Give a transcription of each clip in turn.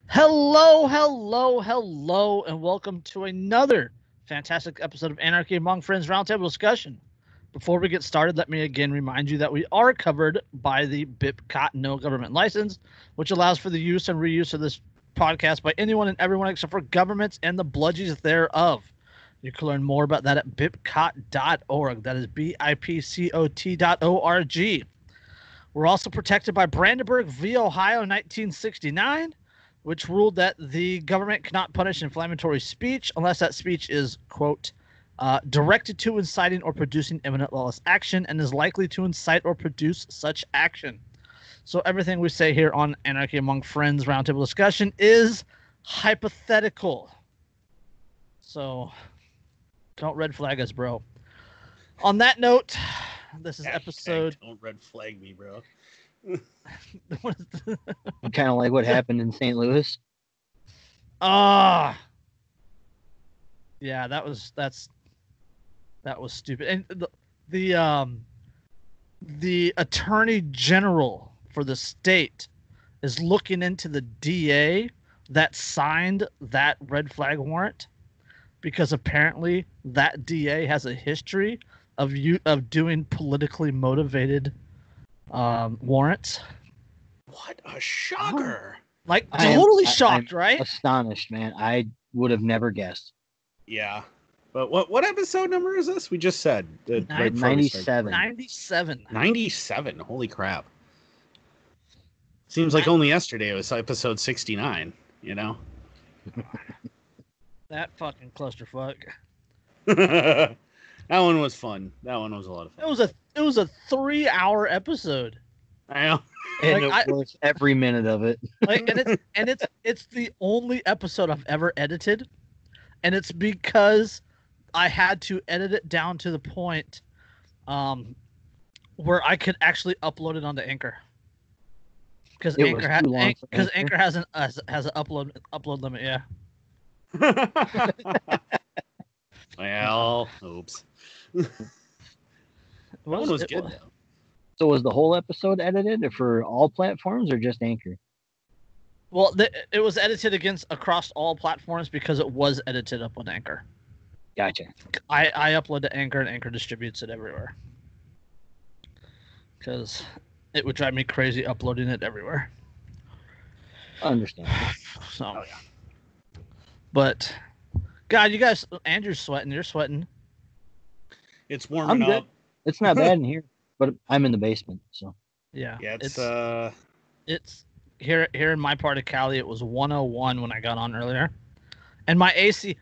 Hello, hello, hello, and welcome to another fantastic episode of Anarchy Among Friends Roundtable discussion. Before we get started, let me again remind you that we are covered by the BIPCOT no government license, which allows for the use and reuse of this podcast by anyone and everyone except for governments and the bludgies thereof. You can learn more about that at bipcot.org. That is bipcot.org. We're also protected by Brandenburg v. Ohio 1969, which ruled that the government cannot punish inflammatory speech unless that speech is, quote, directed to inciting or producing imminent lawless action and is likely to incite or produce such action. So everything we say here on Anarchy Among Friends Roundtable discussion is hypothetical. So don't red flag us, bro. On that note, this is episode. Don't red flag me, bro. Kind of like what happened in St. Louis. Yeah, that was stupid. And the attorney general for the state is looking into the DA that signed that red flag warrant because apparently that DA has a history of doing politically motivated warrants. What a shocker! Like totally shocked, I'm right? Astonished, man. I would have never guessed. Yeah, but what episode number is this? We just said Right 97. 97. 97. Holy crap! Seems like only yesterday it was episode 69. You know. That fucking clusterfuck. That one was fun. That one was a lot of fun. It was a 3-hour episode. I know. And it was every minute of it. Like, and it's the only episode I've ever edited, and it's because I had to edit it down to the point where I could actually upload it onto Anchor. Because Anchor has an upload limit, yeah. Well, oops. That one was good though. So was the whole episode edited for all platforms or just Anchor? Well, it was edited across all platforms because it was edited up on Anchor. Gotcha. I upload to Anchor and Anchor distributes it everywhere. Because it would drive me crazy uploading it everywhere. I understand. So, yeah. But, God, you guys, Andrew's sweating. You're sweating. It's warming I'm good. up. It's not bad in here, but I'm in the basement, so. Yeah. Yeah, it's here in my part of Cali. It was 101 when I got on earlier, and my AC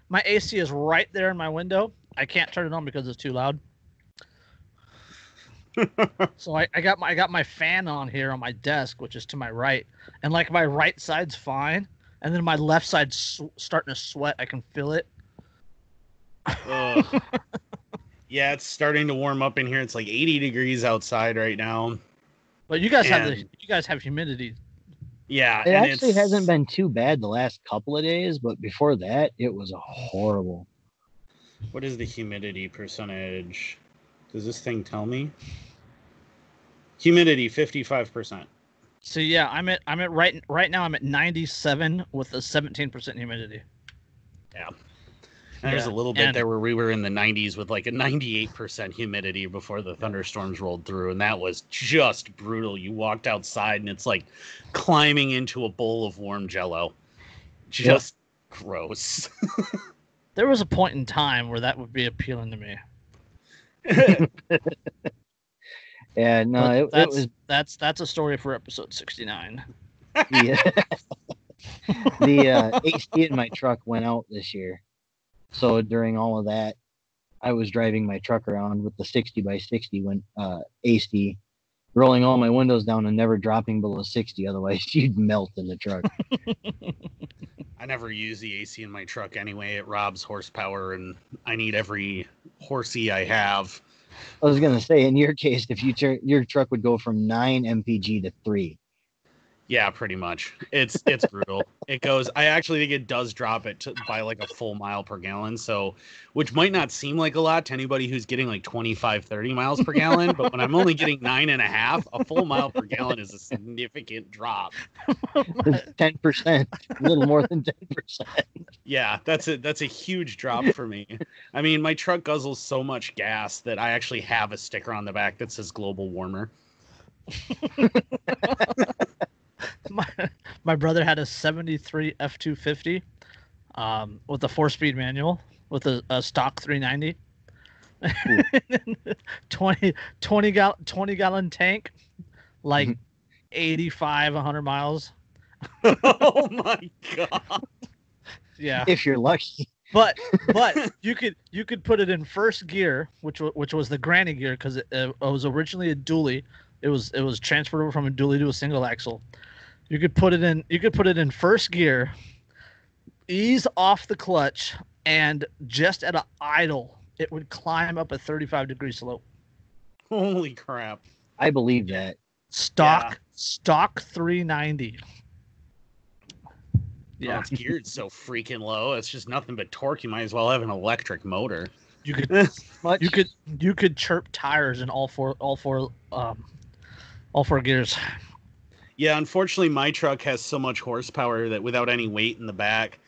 is right there in my window. I can't turn it on because it's too loud. So I got my fan on here on my desk, which is to my right, and like my right side's fine, and then my left side's starting to sweat. I can feel it. Yeah, it's starting to warm up in here. It's like 80 degrees outside right now. But you guys have humidity. Yeah, it actually hasn't been too bad the last couple of days, but before that, it was horrible. What is the humidity percentage? Does this thing tell me? Humidity 55%. So yeah, I'm at right now I'm at 97 with a 17% humidity. Yeah. And there's a little bit there where we were in the 90s with like a 98% humidity before the thunderstorms rolled through, and that was just brutal. You walked outside and it's like climbing into a bowl of warm Jell-O. Just gross. There was a point in time where that would be appealing to me. Yeah, no, it was. That's a story for episode 69. Yeah. The AC in my truck went out this year. So during all of that, I was driving my truck around with the 60x60 AC, rolling all my windows down and never dropping below 60. Otherwise, you'd melt in the truck. I never use the AC in my truck anyway. It robs horsepower, and I need every horsey I have. I was going to say, in your case, if your truck would go from 9 mpg to 3. Yeah, pretty much. It's brutal. It goes. I actually think it does drop it by like a full mile per gallon. So, which might not seem like a lot to anybody who's getting like 25, 30 miles per gallon. But when I'm only getting 9.5, a full mile per gallon is a significant drop. 10%, a little more than 10%. Yeah, that's a huge drop for me. I mean, my truck guzzles so much gas that I actually have a sticker on the back that says global warmer. My brother had a 73 F250 with a 4-speed manual with a stock 390. 20 gallon tank, like 85, 100 miles. Oh my god. Yeah. If you're lucky. But you could put it in first gear, which was the granny gear, because it was originally a dually. It was transferred over from a dually to a single axle. You could put it in first gear, ease off the clutch, and just at an idle, it would climb up a 35-degree slope. Holy crap! I believe that. Stock 390. Yeah, it's geared so freaking low. It's just nothing but torque. You might as well have an electric motor. You could chirp tires in all four gears. Yeah, unfortunately, my truck has so much horsepower that without any weight in the back,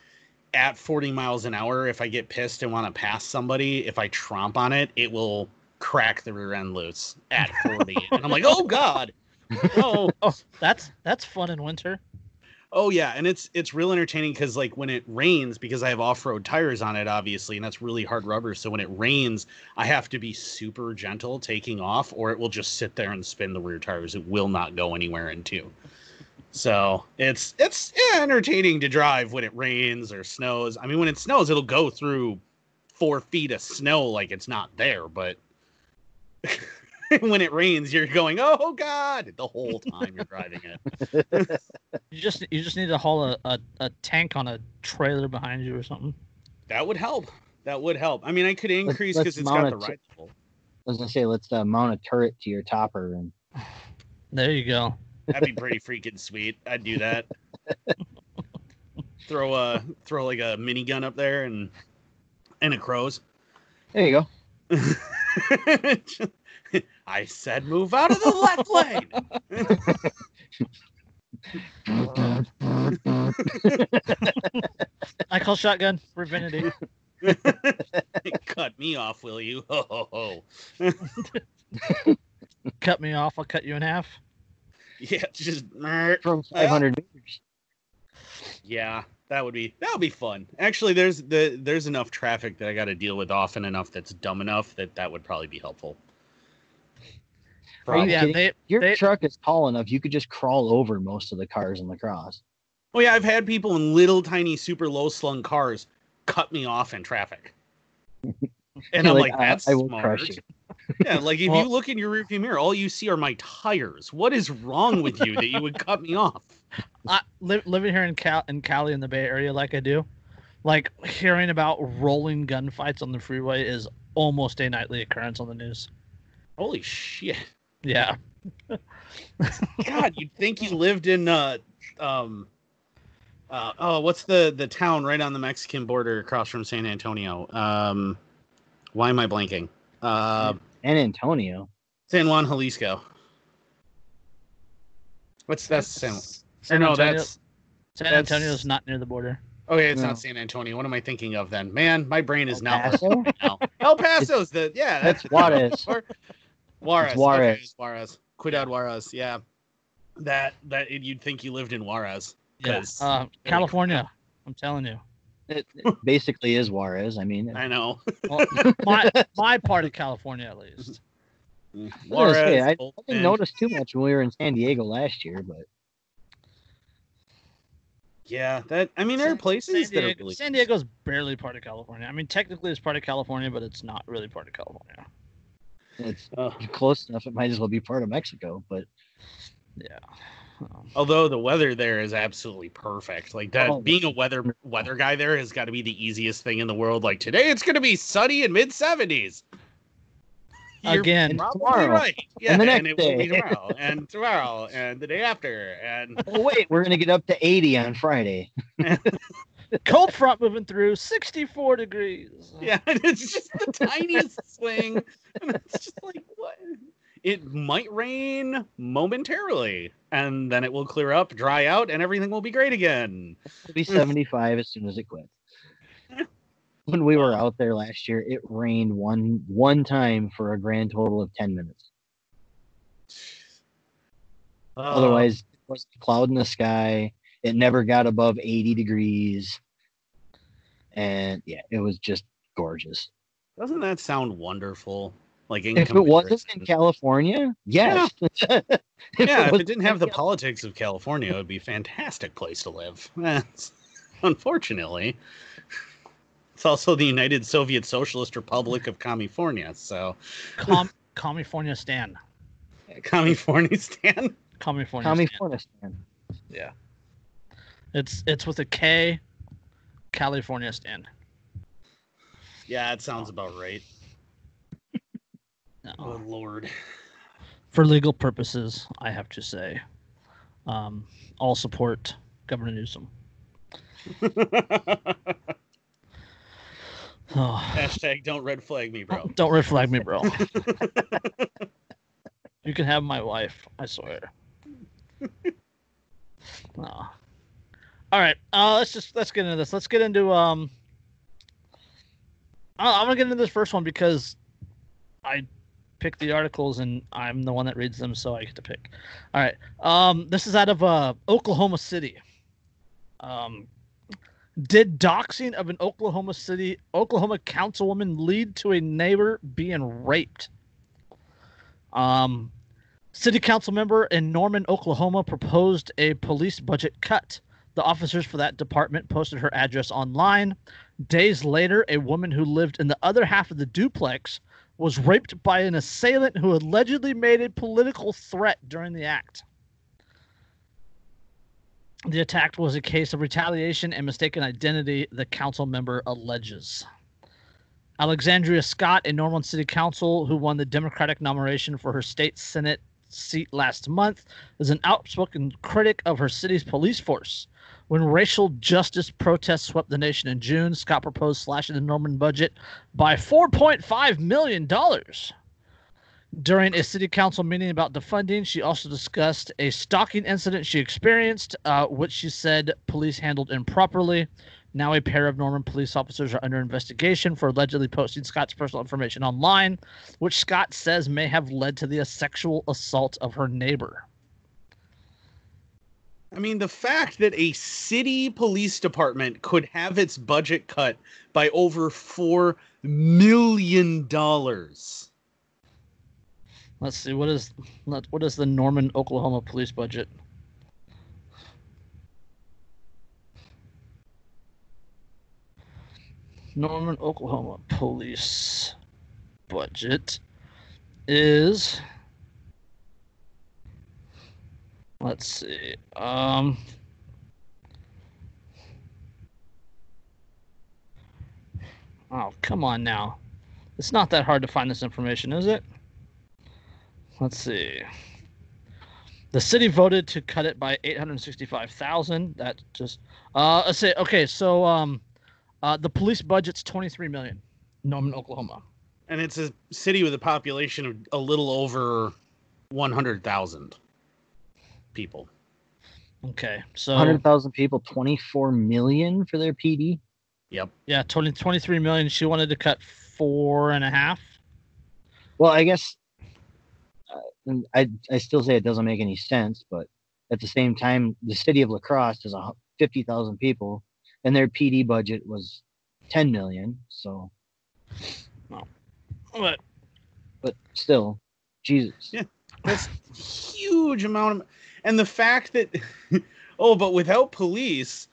at 40 miles an hour, if I get pissed and want to pass somebody, if I tromp on it, it will crack the rear end loose at 40. And I'm like, oh god, no. Oh, that's fun in winter. Oh yeah, and it's real entertaining because like when it rains, because I have off-road tires on it, obviously, and that's really hard rubber. So when it rains, I have to be super gentle taking off, or it will just sit there and spin the rear tires. It will not go anywhere in two. So it's entertaining to drive when it rains or snows. I mean, when it snows, it'll go through 4 feet of snow like it's not there, but when it rains, you're going, oh god, the whole time you're driving it. You just need to haul a tank on a trailer behind you or something. That would help. I mean, I could increase because it's got the right level. I was gonna say, let's mount a turret to your topper, and there you go. That'd be pretty freaking sweet. I'd do that. throw like a minigun up there and a crows. There you go. I said move out of the left lane. I call shotgun for Vinity. Cut me off, will you? Ho ho ho. Cut me off, I'll cut you in half. Yeah, just from 500 meters. Yeah, that would be fun. Actually, there's enough traffic that I got to deal with often enough that's dumb enough that would probably be helpful. Your truck is tall enough you could just crawl over most of the cars in the cross. Oh yeah, I've had people in little tiny super low slung cars cut me off in traffic. And I'm like, that's I will smart. crush you. Yeah, like if you look in your rearview mirror, all you see are my tires. What is wrong with you that you would cut me off? Living here in Cali in the Bay Area like I do, like hearing about rolling gunfights on the freeway is almost a nightly occurrence on the news. Holy shit. Yeah. God, you'd think you lived in what's the town right on the Mexican border across from San Antonio? Why am I blanking? San Antonio. San Juan, Jalisco. That's San Antonio. That's San Antonio's not near the border. Okay, it's not San Antonio. What am I thinking of then? Man, my brain is not Paso? working now. El Paso's that's Juarez. Juarez. Juarez. Okay, Juarez. Cuidado Juarez. Yeah. That you'd think you lived in Juarez. Yes. California. I'm telling you. It basically is Juarez. I mean, I know. Well, my part of California, at least. Juarez. I didn't notice too much when we were in San Diego last year, but yeah, there are places that are really. San Diego's barely part of California. I mean, technically it's part of California, but it's not really part of California. It's close enough. It might as well be part of Mexico, but yeah. Although the weather there is absolutely perfect. Like that, being a weather guy there has got to be the easiest thing in the world. Like today, it's going to be sunny in mid-70s. again probably tomorrow. right. Yeah, And the next it day. will be tomorrow, and the day after, and Oh wait, we're gonna get up to 80 on Friday. cold front moving through 64 degrees. yeah, and it's just the tiniest swing, and it's just like what? It might rain momentarily, and then it will clear up, dry out, and everything will be great again. It'll be 75 as soon as it quits. When we were out there last year, it rained one time for a grand total of 10 minutes. Otherwise, it was a cloud in the sky. It never got above 80 degrees. And yeah, it was just gorgeous. Doesn't that sound wonderful? Like if it wasn't in California, yes. Yeah, if it didn't have the politics of California, it would be a fantastic place to live. Unfortunately, it's also the United Soviet Socialist Republic of California. So, California Stan. California Stan. California Stan. Yeah. It's with a K. California Stan. Yeah, it sounds about right. No. Oh Lord. For legal purposes, I have to say, all support Governor Newsom. Hashtag don't red flag me, bro. Don't red flag me, bro. You can have my wife, I swear. All right, let's get into this. Let's get into I'm gonna get into this first one because I pick the articles and I'm the one that reads them, so I get to pick. All right. This is out of Oklahoma City. Did doxing of an Oklahoma councilwoman lead to a neighbor being raped? City council member in Norman, Oklahoma proposed a police budget cut. The officers for that department posted her address online. Days later, a woman who lived in the other half of the duplex was raped by an assailant who allegedly made a political threat during the act. The attack was a case of retaliation and mistaken identity, the council member alleges. Alexandria Scott, a Norman City Council who won the Democratic nomination for her state Senate seat last month, is an outspoken critic of her city's police force. When racial justice protests swept the nation in June, Scott proposed slashing the Norman budget by $4.5 million. During a city council meeting about defunding, she also discussed a stalking incident she experienced, which she said police handled improperly. Now a pair of Norman police officers are under investigation for allegedly posting Scott's personal information online, which Scott says may have led to the sexual assault of her neighbor. I mean, the fact that a city police department could have its budget cut by over $4 million. Let's see, what is the Norman, Oklahoma police budget? Norman, Oklahoma police budget is, let's see, oh, come on now. It's not that hard to find this information, is it? Let's see. The city voted to cut it by $865,000. That just let's say okay. So the police budget's $23 million. Norman, Oklahoma. And it's a city with a population of a little over 100,000 people. Okay, so 100,000 people, 24 million for their PD. Yep. Yeah, 23 million. She wanted to cut 4.5. Well, I guess I still say it doesn't make any sense, but at the same time, the city of La Crosse has 50,000 people, and their PD budget was 10 million. So, but still, Jesus. Yeah, that's a huge amount of, and the fact that, but without police.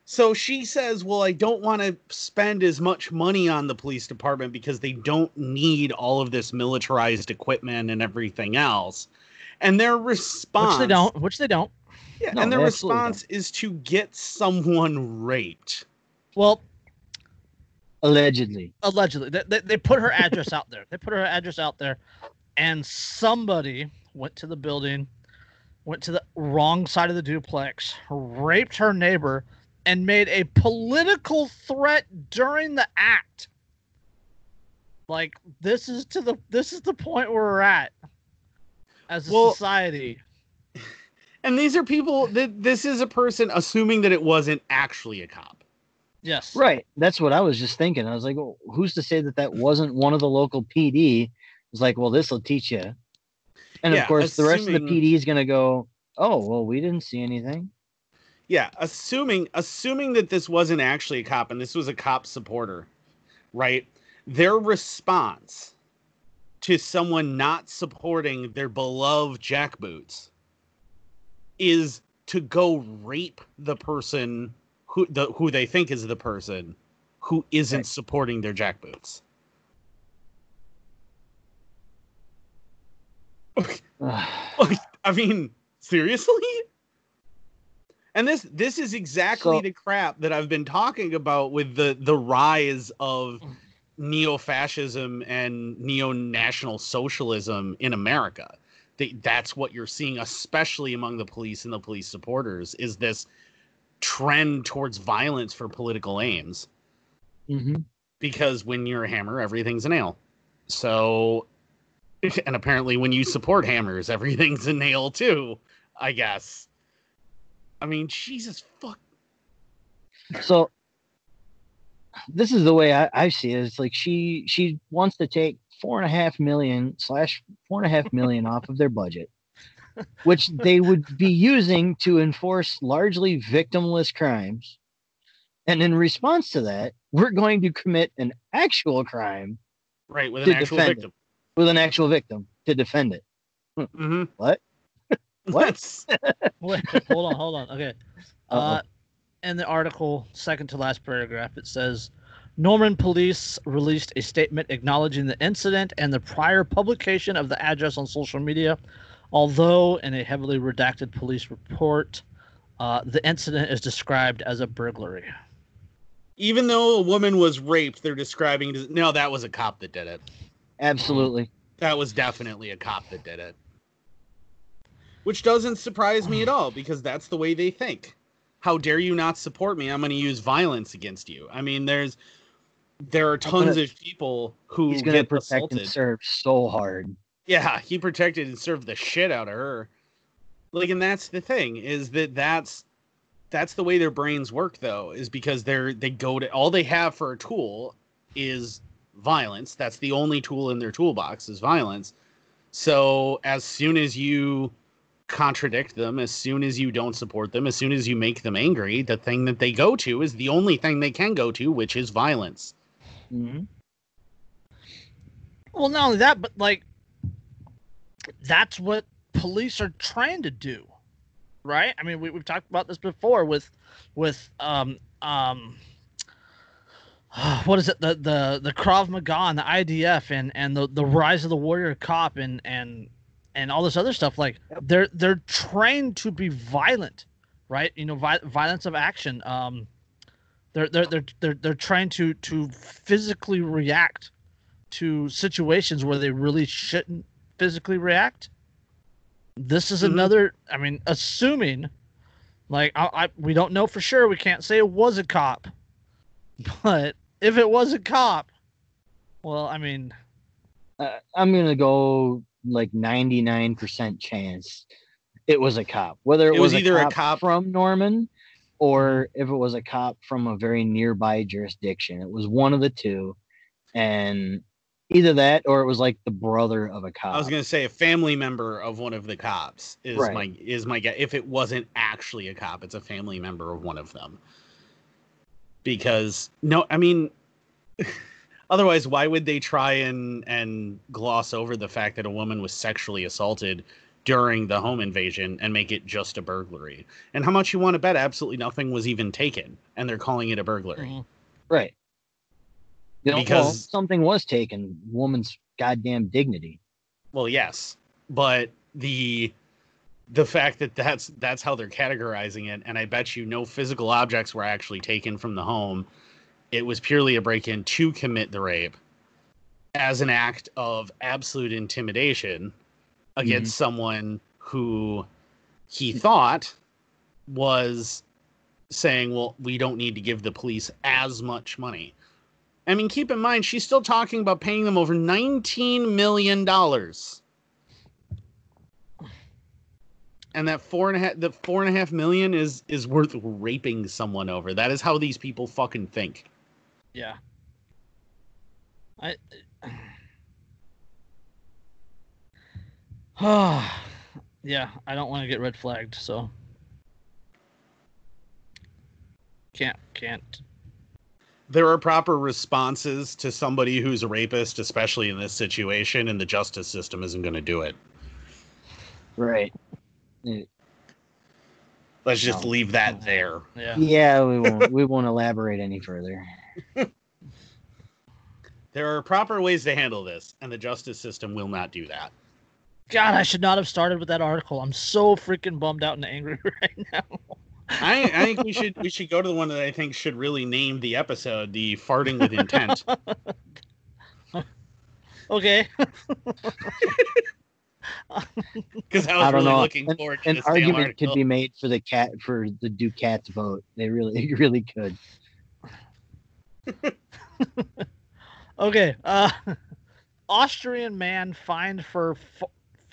So she says, well, I don't want to spend as much money on the police department because they don't need all of this militarized equipment and everything else. And their response... Which they don't. Yeah, no, and their response is to get someone raped. Well, Allegedly. They put her address out there. They put her address out there, and somebody went to the building, went to the wrong side of the duplex, raped her neighbor, and made a political threat during the act. Like, this is the point where we're at as a society. And these are people this is a person assuming that it wasn't actually a cop. Yes. Right. That's what I was just thinking. I was like, well, who's to say that wasn't one of the local PD? It's like, well, this will teach you. And of course, the rest of the PD is going to go, oh, well, we didn't see anything. Yeah. Assuming that this wasn't actually a cop and this was a cop supporter, right? Their response to someone not supporting their beloved jackboots is to go rape the person who they think is the person who isn't supporting their jackboots. I mean, seriously? And this is exactly the crap that I've been talking about with the rise of neo-fascism and neo-national socialism in America. That's what you're seeing, especially among the police and the police supporters, is this trend towards violence for political aims. Mm-hmm. Because when you're a hammer, everything's a nail. So, and apparently when you support hammers, everything's a nail too, I guess. I mean, Jesus fuck. So this is the way I see it. It's like she wants to take $4.5 million off of their budget, which they would be using to enforce largely victimless crimes. And in response to that, we're going to commit an actual crime. Right, with an actual victim. With an actual victim to defend it. Mm-hmm. What? What? Wait, hold on. Okay. In the article, second to last paragraph, it says, Norman police released a statement acknowledging the incident and the prior publication of the address on social media. Although in a heavily redacted police report, the incident is described as a burglary. Even though a woman was raped, they're describing it. No, that was a cop that did it. Absolutely. That was definitely a cop that did it. Which doesn't surprise me at all, because that's the way they think. How dare you not support me? I'm going to use violence against you. I mean, there are tons of people who he's going to protect assaulted. and serve so hard. Yeah, he protected and served the shit out of her. Like, and that's the thing, is that's the way their brains work, though, is because they go to, all they have for a tool is violence. That's the only tool in their toolbox is violence. So as soon as you contradict them, as soon as you don't support them, as soon as you make them angry, the thing that they go to is the only thing they can go to, which is violence. Mm-hmm. Well, not only that, but like, that's what police are trying to do, right? I mean, we've talked about this before with what is it, the Krav Maga and the IDF and the rise of the warrior cop and all this other stuff. Like, they're trained to be violent, right? You know, violence of action. They're trying to physically react to situations where they really shouldn't physically react. This is another. I mean, assuming, like, we don't know for sure. We can't say it was a cop, but if it was a cop, well, I mean, I'm gonna go like 99% chance it was a cop. Whether it was either a cop from Norman or if it was a cop from a very nearby jurisdiction, it was one of the two, and either that or it was like the brother of a cop. I was gonna say a family member of one of the cops is my guess. If it wasn't actually a cop, it's a family member of one of them. Because no, I mean, otherwise, why would they try and gloss over the fact that a woman was sexually assaulted during the home invasion and make it just a burglary? And how much you want to bet absolutely nothing was even taken, and they're calling it a burglary. Mm-hmm. Right. Because something was taken, woman's goddamn dignity. Well, yes, but the fact that that's how they're categorizing it, and I bet you no physical objects were actually taken from the home, it was purely a break-in to commit the rape as an act of absolute intimidation against someone who he thought was saying, well, we don't need to give the police as much money. I mean, keep in mind, she's still talking about paying them over $19 million. And that $4.5 million is worth raping someone over. That is how these people fucking think. Yeah. Yeah, I don't want to get red flagged, so can't. There are proper responses to somebody who's a rapist, especially in this situation, and the justice system isn't going to do it. Right. Let's just leave that there. Yeah, we won't elaborate any further. There are proper ways to handle this, and the justice system will not do that. God, I should not have started with that article. I'm so freaking bummed out and angry right now. I think we should go to the one that I think should really name the episode, the farting with intent. Okay. Because I was really looking forward to an this argument could be made for the Ducats vote. They really could. Okay. Austrian man fined for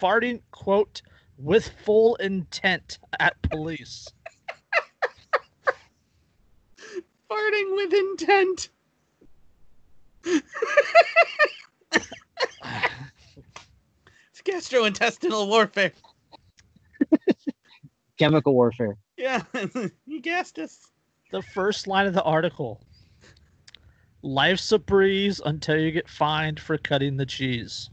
farting, quote, with full intent at police. Farting with intent. It's gastrointestinal warfare. Chemical warfare. Yeah, you gassed us. The first line of the article. Life's a breeze until you get fined for cutting the cheese.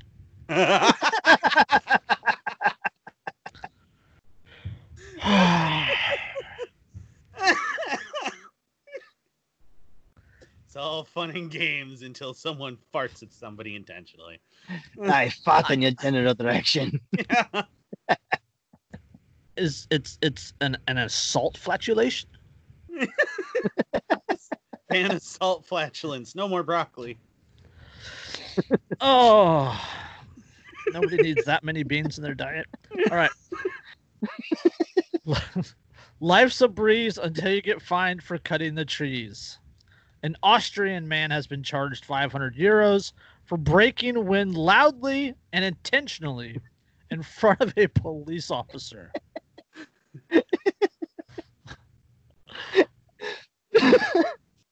It's all fun and games until someone farts at somebody intentionally. I fought in your general direction. Yeah. It's an assault flatulation? Ban assault flatulence. No more broccoli. Oh, nobody needs that many beans in their diet. All right. Life's a breeze until you get fined for cutting the trees. An Austrian man has been charged 500 euros for breaking wind loudly and intentionally in front of a police officer.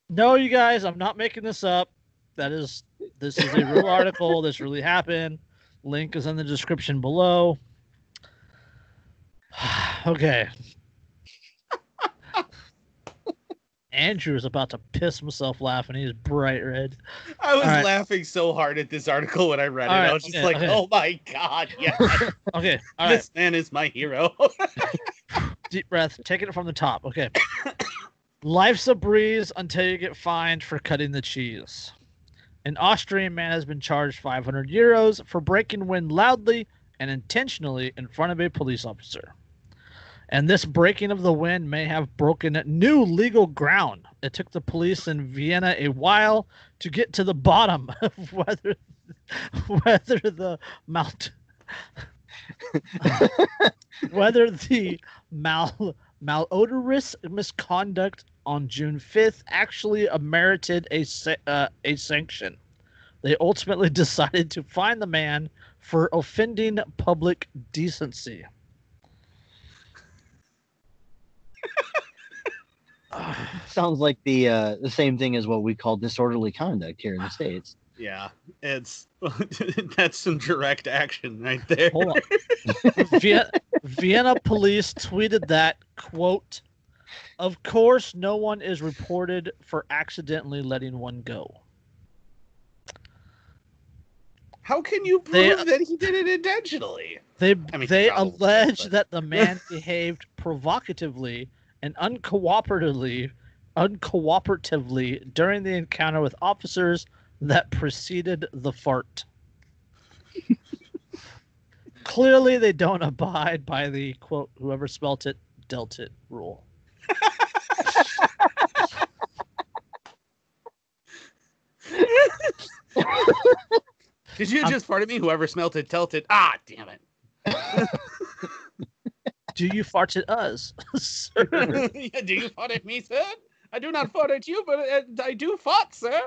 No, you guys, I'm not making this up. This is a real article. This really happened. Link is in the description below. Okay. Andrew's about to piss himself laughing. He's bright red. I was laughing so hard at this article when I read it. I was just oh my God, yes. Okay, all this man is my hero. Deep breath, taking it from the top. Okay. Life's a breeze until you get fined for cutting the cheese. An Austrian man has been charged 500 euros for breaking wind loudly and intentionally in front of a police officer. And this breaking of the wind may have broken new legal ground. It took the police in Vienna a while to get to the bottom of whether the malodorous misconduct on June 5th actually merited a sanction. They ultimately decided to fine the man for offending public decency. Sounds like the same thing as what we call disorderly conduct here in the States. Yeah, that's some direct action right there. Hold on. Vienna police tweeted that, quote, "Of course, no one is reported for accidentally letting one go." How can you prove that he did it intentionally? They allege that the man behaved provocatively and uncooperatively during the encounter with officers that preceded the fart. Clearly, they don't abide by the, quote, whoever spelt it, dealt it rule. Did you just fart at me? Whoever smelt it, telt it. Ah, damn it. Do you fart at us, sir? Yeah, do you fart at me, sir? I do not fart at you, but I do fart, sir.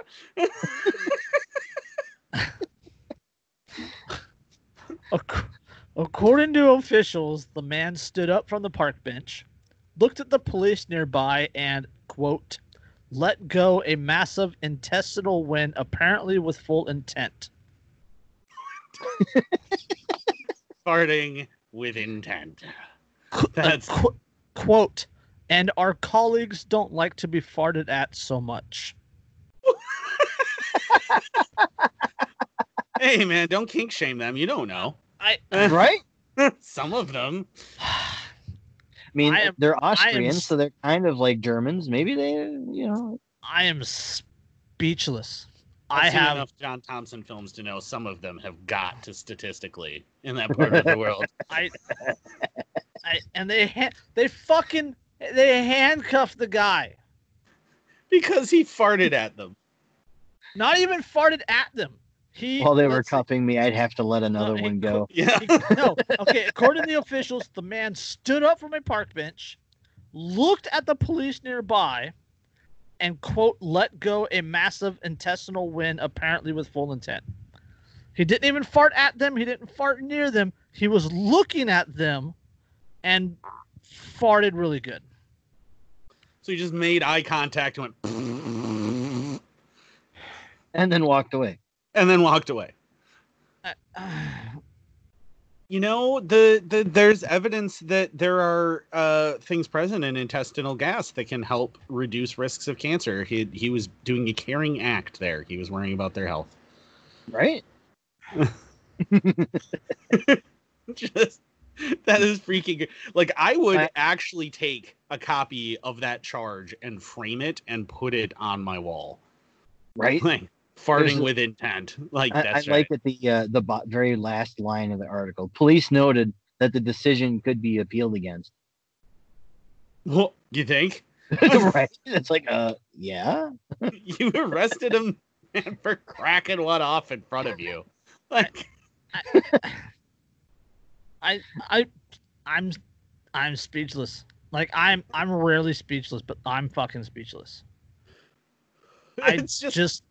According to officials, the man stood up from the park bench, looked at the police nearby, and, quote, let go a massive intestinal wind, apparently with full intent. Farting with intent. That's quote, and our colleagues don't like to be farted at so much. Hey, man, don't kink shame them. You don't know. Right? Some of them. I mean, they're Austrians, so they're kind of like Germans. Maybe they, I am speechless. I've seen enough John Thompson films to know some of them have got to statistically in that part of the world. And they handcuffed the guy because he farted at them. Not even farted at them. While they were cuffing me, I'd have to let another one go. Yeah. Okay. According to the officials, the man stood up from a park bench, looked at the police nearby, and, quote, let go a massive intestinal wind, apparently with full intent. He didn't even fart at them. He didn't fart near them. He was looking at them and farted really good. So he just made eye contact and went... and then walked away. You know, there's evidence that there are things present in intestinal gas that can help reduce risks of cancer. He was doing a caring act there. He was worrying about their health. Right? Just that is freaking. Like, I would actually take a copy of that charge and frame it and put it on my wall. Right? Like, farting with intent. Like, that's I like that the very last line of the article. Police noted that the decision could be appealed against. Well, you think? Right. It's like, yeah. You arrested him for cracking one off in front of you. Like, I'm speechless. Like, I'm rarely speechless, but I'm fucking speechless. It's just...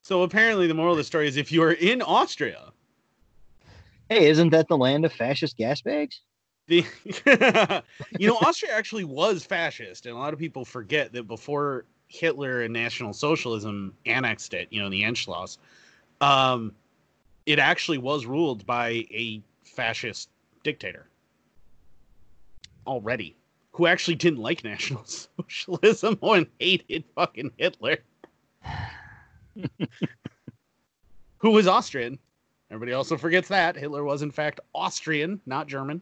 So apparently the moral of the story is if you are in Austria... Hey, isn't that the land of fascist gas bags? Austria actually was fascist, and a lot of people forget that before Hitler and National Socialism annexed it, the Anschluss, it actually was ruled by a fascist dictator already, who actually didn't like National Socialism and hated fucking Hitler. Who was Austrian. Everybody also forgets that. Hitler was, in fact, Austrian, not German.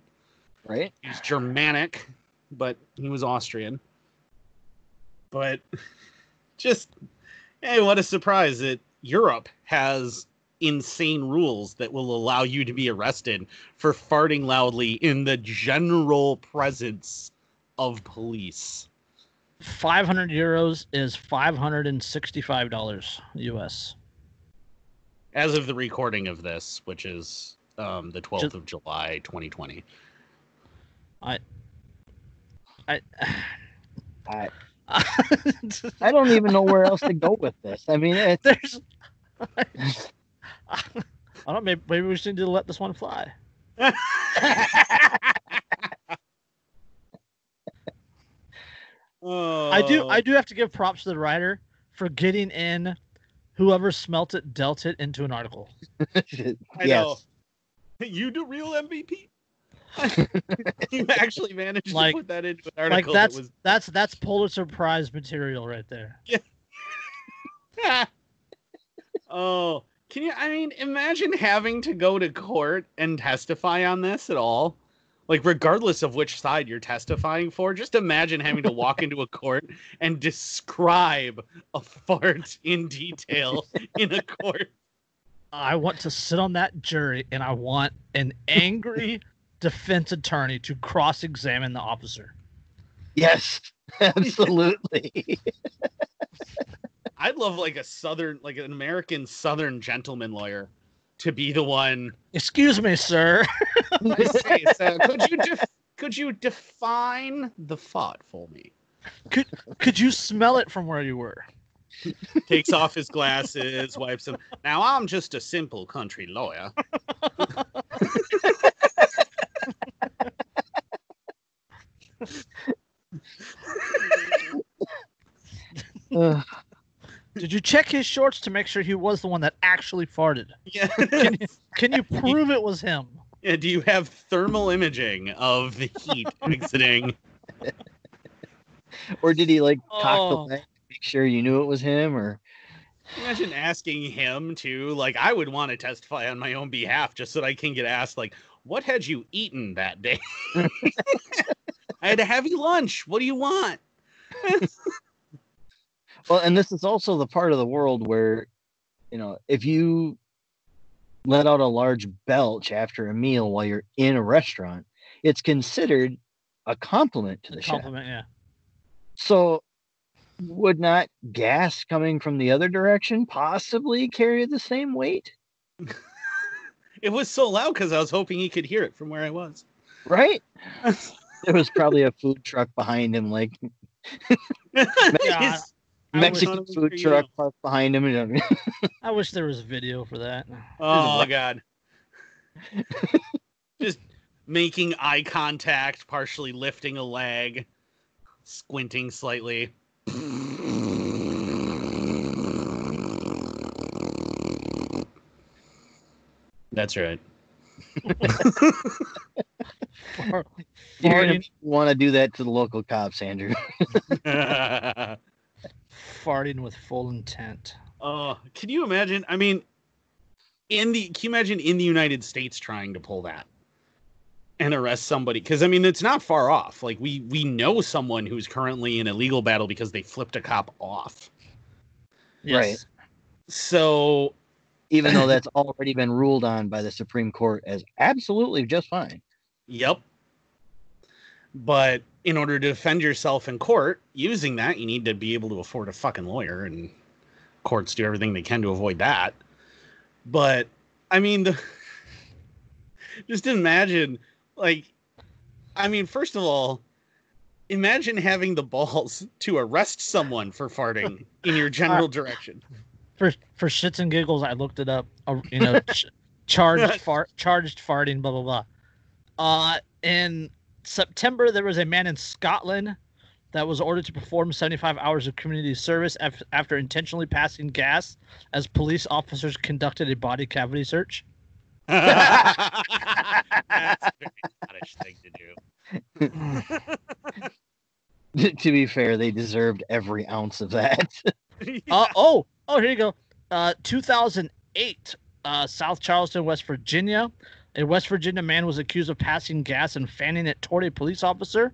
Right? He's Germanic, but he was Austrian. But just, hey, what a surprise that Europe has insane rules that will allow you to be arrested for farting loudly in the general presence of police. 500 euros is $565 US. As of the recording of this, which is the 12th of July, 2020. I don't even know where else to go with this. I mean, I don't know. Maybe we just need to let this one fly. I do have to give props to the writer for getting in whoever smelt it, dealt it into an article. I know. You the real MVP? You actually managed to put that into an article. That's Pulitzer Prize material right there. Yeah. Oh, imagine having to go to court and testify on this at all? Like, regardless of which side you're testifying for, just imagine having to walk into a court and describe a fart in detail in a court. I want to sit on that jury, and I want an angry defense attorney to cross-examine the officer. Yes, absolutely. I'd love like an American Southern gentleman lawyer to be the one. Excuse me, sir. I say, so could you define the thought for me? Could you smell it from where you were? Takes off his glasses, wipes them. Now I'm just a simple country lawyer. Did you check his shorts to make sure he was the one that actually farted? Yeah. Can you prove it was him? Yeah, do you have thermal imaging of the heat exiting? Or did he like cock the leg to make sure you knew it was him? Or imagine asking him to, like, I would want to testify on my own behalf just so that I can get asked, like, what had you eaten that day? I had a heavy lunch. What do you want? Well, and this is also the part of the world where, you know, if you let out a large belch after a meal while you're in a restaurant, it's considered a compliment to the chef. Yeah. So would not gas coming from the other direction possibly carry the same weight? It was so loud because I was hoping he could hear it from where I was. Right? There was probably a food truck behind him, like Yeah, Mexican food truck parked behind him. I wish there was video for that. Oh, God. Just making eye contact, partially lifting a leg, squinting slightly. That's right. You're going to want to do that to the local cops, Andrew. Farting with full intent. Can you imagine? I mean, can you imagine in the United States trying to pull that and arrest somebody? Because I mean, it's not far off. Like we know someone who's currently in a legal battle because they flipped a cop off. Yes. Right. So, even though that's already been ruled on by the Supreme Court as absolutely just fine. Yep. But in order to defend yourself in court using that, you need to be able to afford a fucking lawyer, and courts do everything they can to avoid that. But I mean, just imagine, like, I mean, first of all, imagine having the balls to arrest someone for farting in your general direction. For shits and giggles, I looked it up. Charged farting, blah blah blah. In September, there was a man in Scotland that was ordered to perform 75 hours of community service after intentionally passing gas as police officers conducted a body cavity search. That's a very Scottish thing to do. To be fair, they deserved every ounce of that. Here you go. 2008, South Charleston, West Virginia. A West Virginia man was accused of passing gas and fanning it toward a police officer.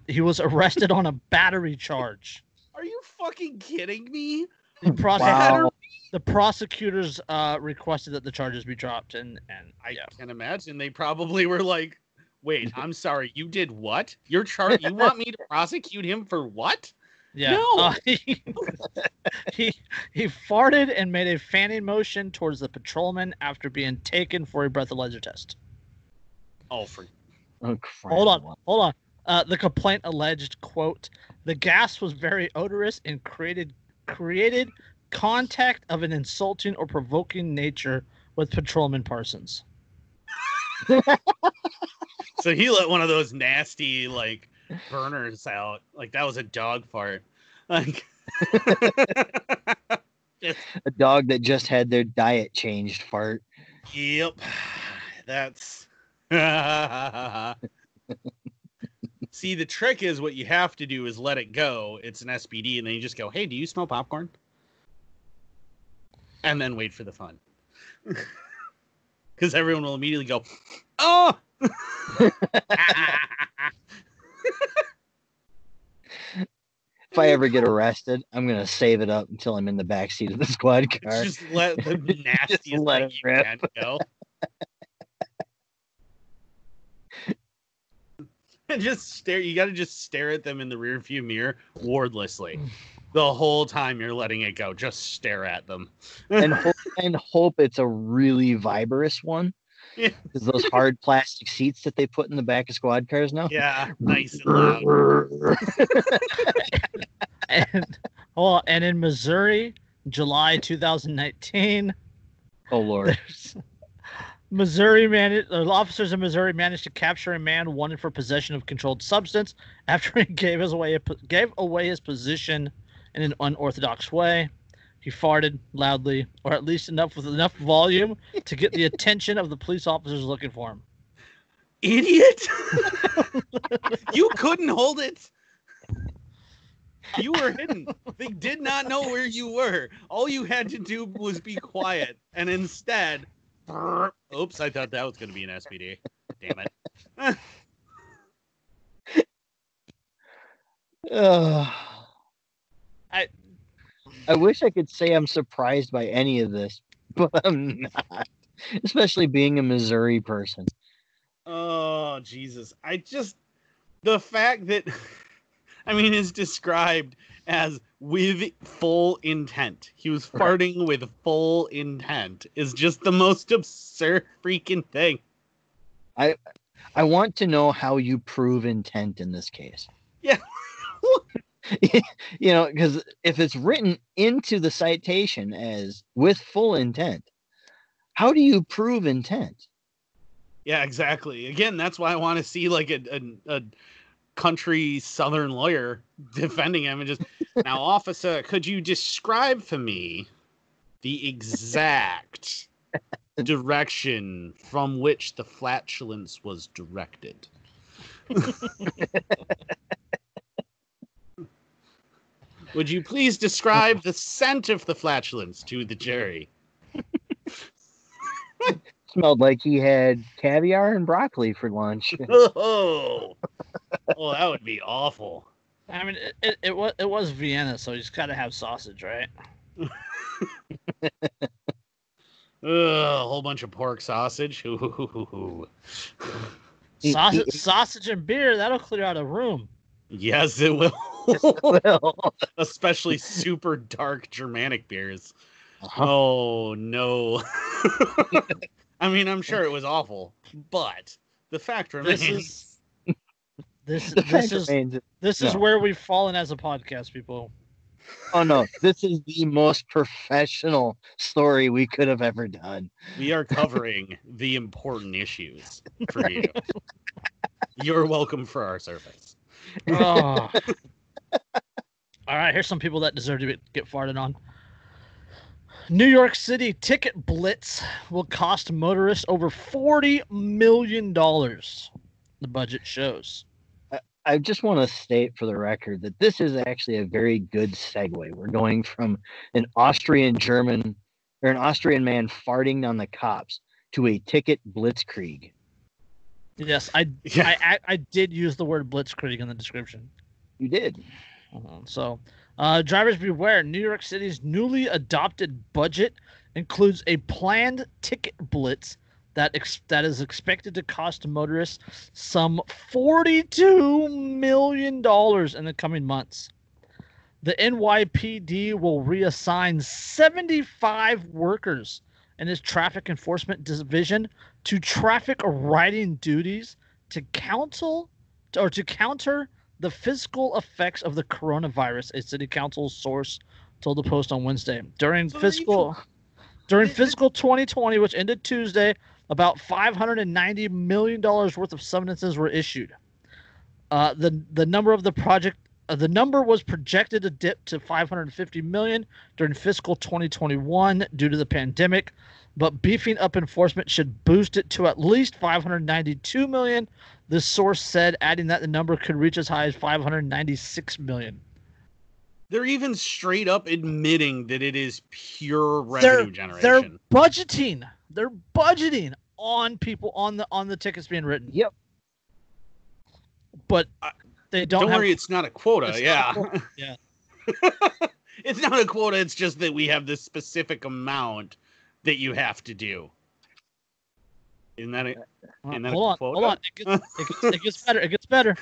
He was arrested on a battery charge. Are you fucking kidding me? The prosecutors requested that the charges be dropped, and I can imagine they probably were like, "Wait, I'm sorry, you did what? You want me to prosecute him for what?" Yeah. No. He farted and made a fanning motion towards the patrolman after being taken for a breathalyzer test. Oh, hold on. The complaint alleged, quote, "The gas was very odorous and created contact of an insulting or provoking nature with Patrolman Parsons." So he let one of those nasty, like, burners out. Like, that was a dog fart. Like, a dog that just had their diet changed fart. Yep. That's... See, the trick is what you have to do is let it go. It's an SPD, and then you just go, "Hey, do you smell popcorn?" And then wait for the fun. Because everyone will immediately go, "Oh!" If I ever get arrested, I'm going to save it up until I'm in the backseat of the squad car. Just let the nastiest thing you can go. And just stare. You got to just stare at them in the rearview mirror wordlessly. The whole time you're letting it go, just stare at them. and hope it's a really vibrous one. Yeah. Because those hard plastic seats that they put in the back of squad cars now. Yeah, nice and loud. and in Missouri, July 2019. Oh Lord. Officers in Missouri managed to capture a man wanted for possession of controlled substance after he gave away his position in an unorthodox way. He farted loudly, or at least with enough volume to get the attention of the police officers looking for him. Idiot! You couldn't hold it. You were hidden. They did not know where you were. All you had to do was be quiet, and instead, oops! I thought that was going to be an SPD. Damn it. I wish I could say I'm surprised by any of this, but I'm not. Especially being a Missouri person. Oh, Jesus. The fact that, is described as with full intent. He was farting with full intent is just the most absurd freaking thing. I want to know how you prove intent in this case. Yeah. Because if it's written into the citation as with full intent, how do you prove intent? Yeah, exactly. Again, that's why I want to see like a country Southern lawyer defending him and just, now, officer, could you describe for me the exact direction from which the flatulence was directed? Would you please describe the scent of the flatulence to the jury? Smelled like he had caviar and broccoli for lunch. Oh, that would be awful. It was Vienna, so you just gotta have sausage, right? A whole bunch of pork sausage. Sausage and beer, that'll clear out a room. Yes, it will. Yes, it will. Especially super dark Germanic beers. Uh-huh. Oh, no. I'm sure it was awful, but the fact remains. This is where we've fallen as a podcast, people. Oh, no. This is the most professional story we could have ever done. We are covering the important issues for you. You're welcome for our service. Oh. All right, here's some people that deserve to get farted on. New York City ticket blitz will cost motorists over $40 million, the budget shows. I just want to state for the record that this is actually a very good segue. We're going from an Austrian man farting on the cops to a ticket blitzkrieg. Yes, I did use the word blitzkrieg in the description. You did. So, drivers beware. New York City's newly adopted budget includes a planned ticket blitz that is expected to cost motorists some $42 million in the coming months. The NYPD will reassign 75 workers in its traffic enforcement division to traffic writing duties to counter the physical effects of the coronavirus, a city council source told the Post on Wednesday. During fiscal 2020, which ended Tuesday, about $590 million worth of summonses were issued. The number was projected to dip to $550 million during fiscal 2021 due to the pandemic, but beefing up enforcement should boost it to at least $592 million. The source said, adding that the number could reach as high as $596 million. They're even straight up admitting that it is pure revenue generation. They're budgeting on people on the tickets being written. Yep. But they don't worry, it's not a quota. Yeah. Yeah. It's not a quota. It's just that we have this specific amount that you have to do. Isn't that a quota? Hold on. It gets better. It gets better.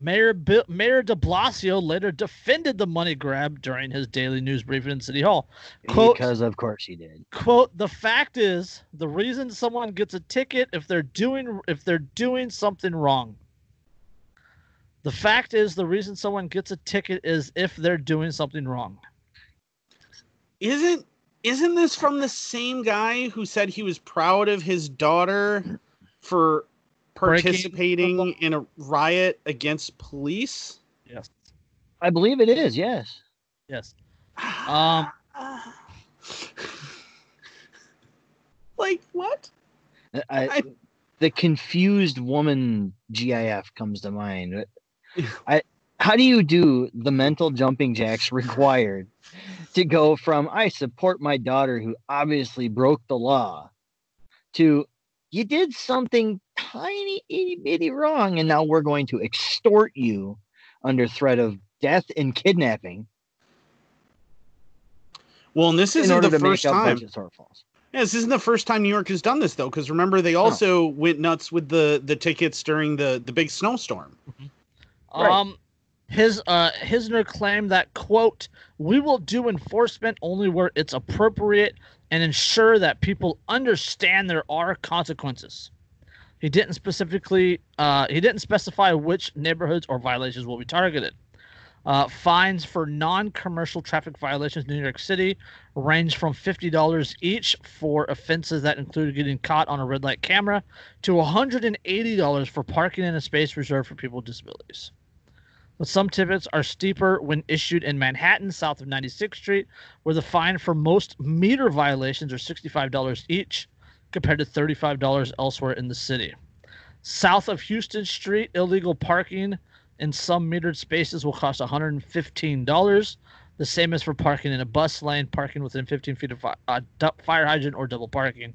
Mayor de Blasio later defended the money grab during his daily news briefing in City Hall. Quote, because of course he did. Quote, the fact is, the reason someone gets a ticket if they're doing something wrong. The fact is, the reason someone gets a ticket is if they're doing something wrong. Isn't this from the same guy who said he was proud of his daughter for participating in a riot against police? Yes. I believe it is, yes. Yes. Like what? The confused woman GIF comes to mind. How do you do the mental jumping jacks required to go from I support my daughter who obviously broke the law to you did something tiny itty bitty wrong and now we're going to extort you under threat of death and kidnapping? Well, and this isn't the first time. Yeah, this isn't the first time New York has done this, though, because remember, they also went nuts with the tickets during the big snowstorm. Mm-hmm. Right. Hisner claimed that, quote, we will do enforcement only where it's appropriate and ensure that people understand there are consequences. He didn't specify which neighborhoods or violations will be targeted. Fines for non-commercial traffic violations in New York City range from $50 each for offenses that include getting caught on a red light camera to $180 for parking in a space reserved for people with disabilities. But some tickets are steeper when issued in Manhattan, south of 96th Street, where the fine for most meter violations are $65 each, compared to $35 elsewhere in the city. South of Houston Street, illegal parking in some metered spaces will cost $115, the same as for parking in a bus lane, parking within 15 feet of fire hydrant, or double parking.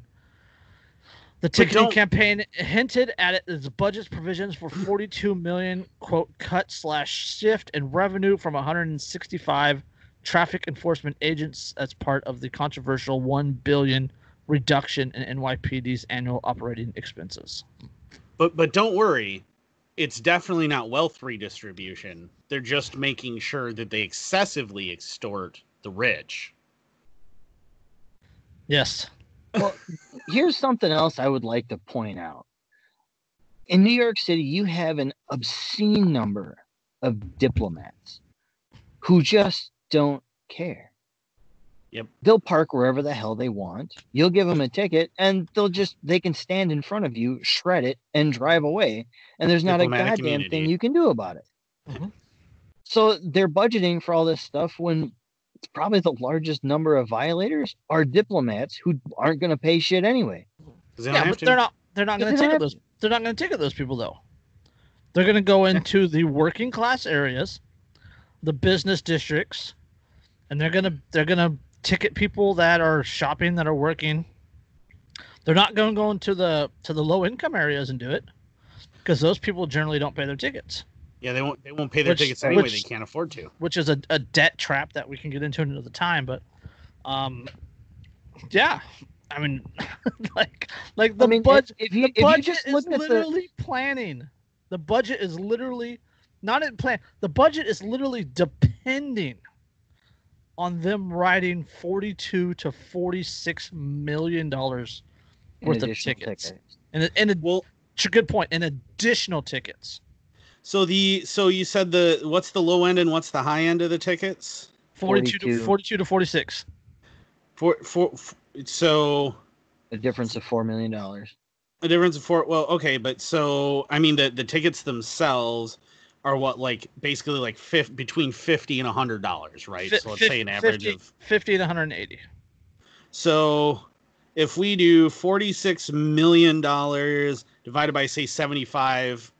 The ticketing campaign hinted at its budget provisions for $42 million, quote, cut/shift in revenue from 165 traffic enforcement agents as part of the controversial $1 billion reduction in NYPD's annual operating expenses. But don't worry. It's definitely not wealth redistribution. They're just making sure that they excessively extort the rich. Yes. Well, here's something else I would like to point out. In New York City, you have an obscene number of diplomats who just don't care. Yep. They'll park wherever the hell they want. You'll give them a ticket and they can stand in front of you, shred it, and drive away. And there's not a goddamn thing you can do about it. Mm-hmm. So they're budgeting for all this stuff when probably the largest number of violators are diplomats who aren't going to pay shit anyway. Yeah, but they're not going to ticket those. They're not going to ticket those people though. They're going to go into the working class areas, the business districts, and they're going to ticket people that are shopping, that are working. They're not going to go into the low income areas and do it because those people generally don't pay their tickets. Yeah, they won't pay their tickets anyway. They can't afford to. Which is a debt trap that we can get into another time. But, yeah, I mean, budget. The budget is literally planning. The budget is literally not in plan. The budget is literally depending on them writing $42 to $46 million worth of tickets. Good point. And additional tickets. So you said what's the low end and what's the high end of the tickets? 42 to 46. So a difference of $4 million. A difference of okay, but so I mean the tickets themselves are what, like basically like between $50 and $100, right? So let's say an average of $50 and $180. So if we do $46 million divided by say $75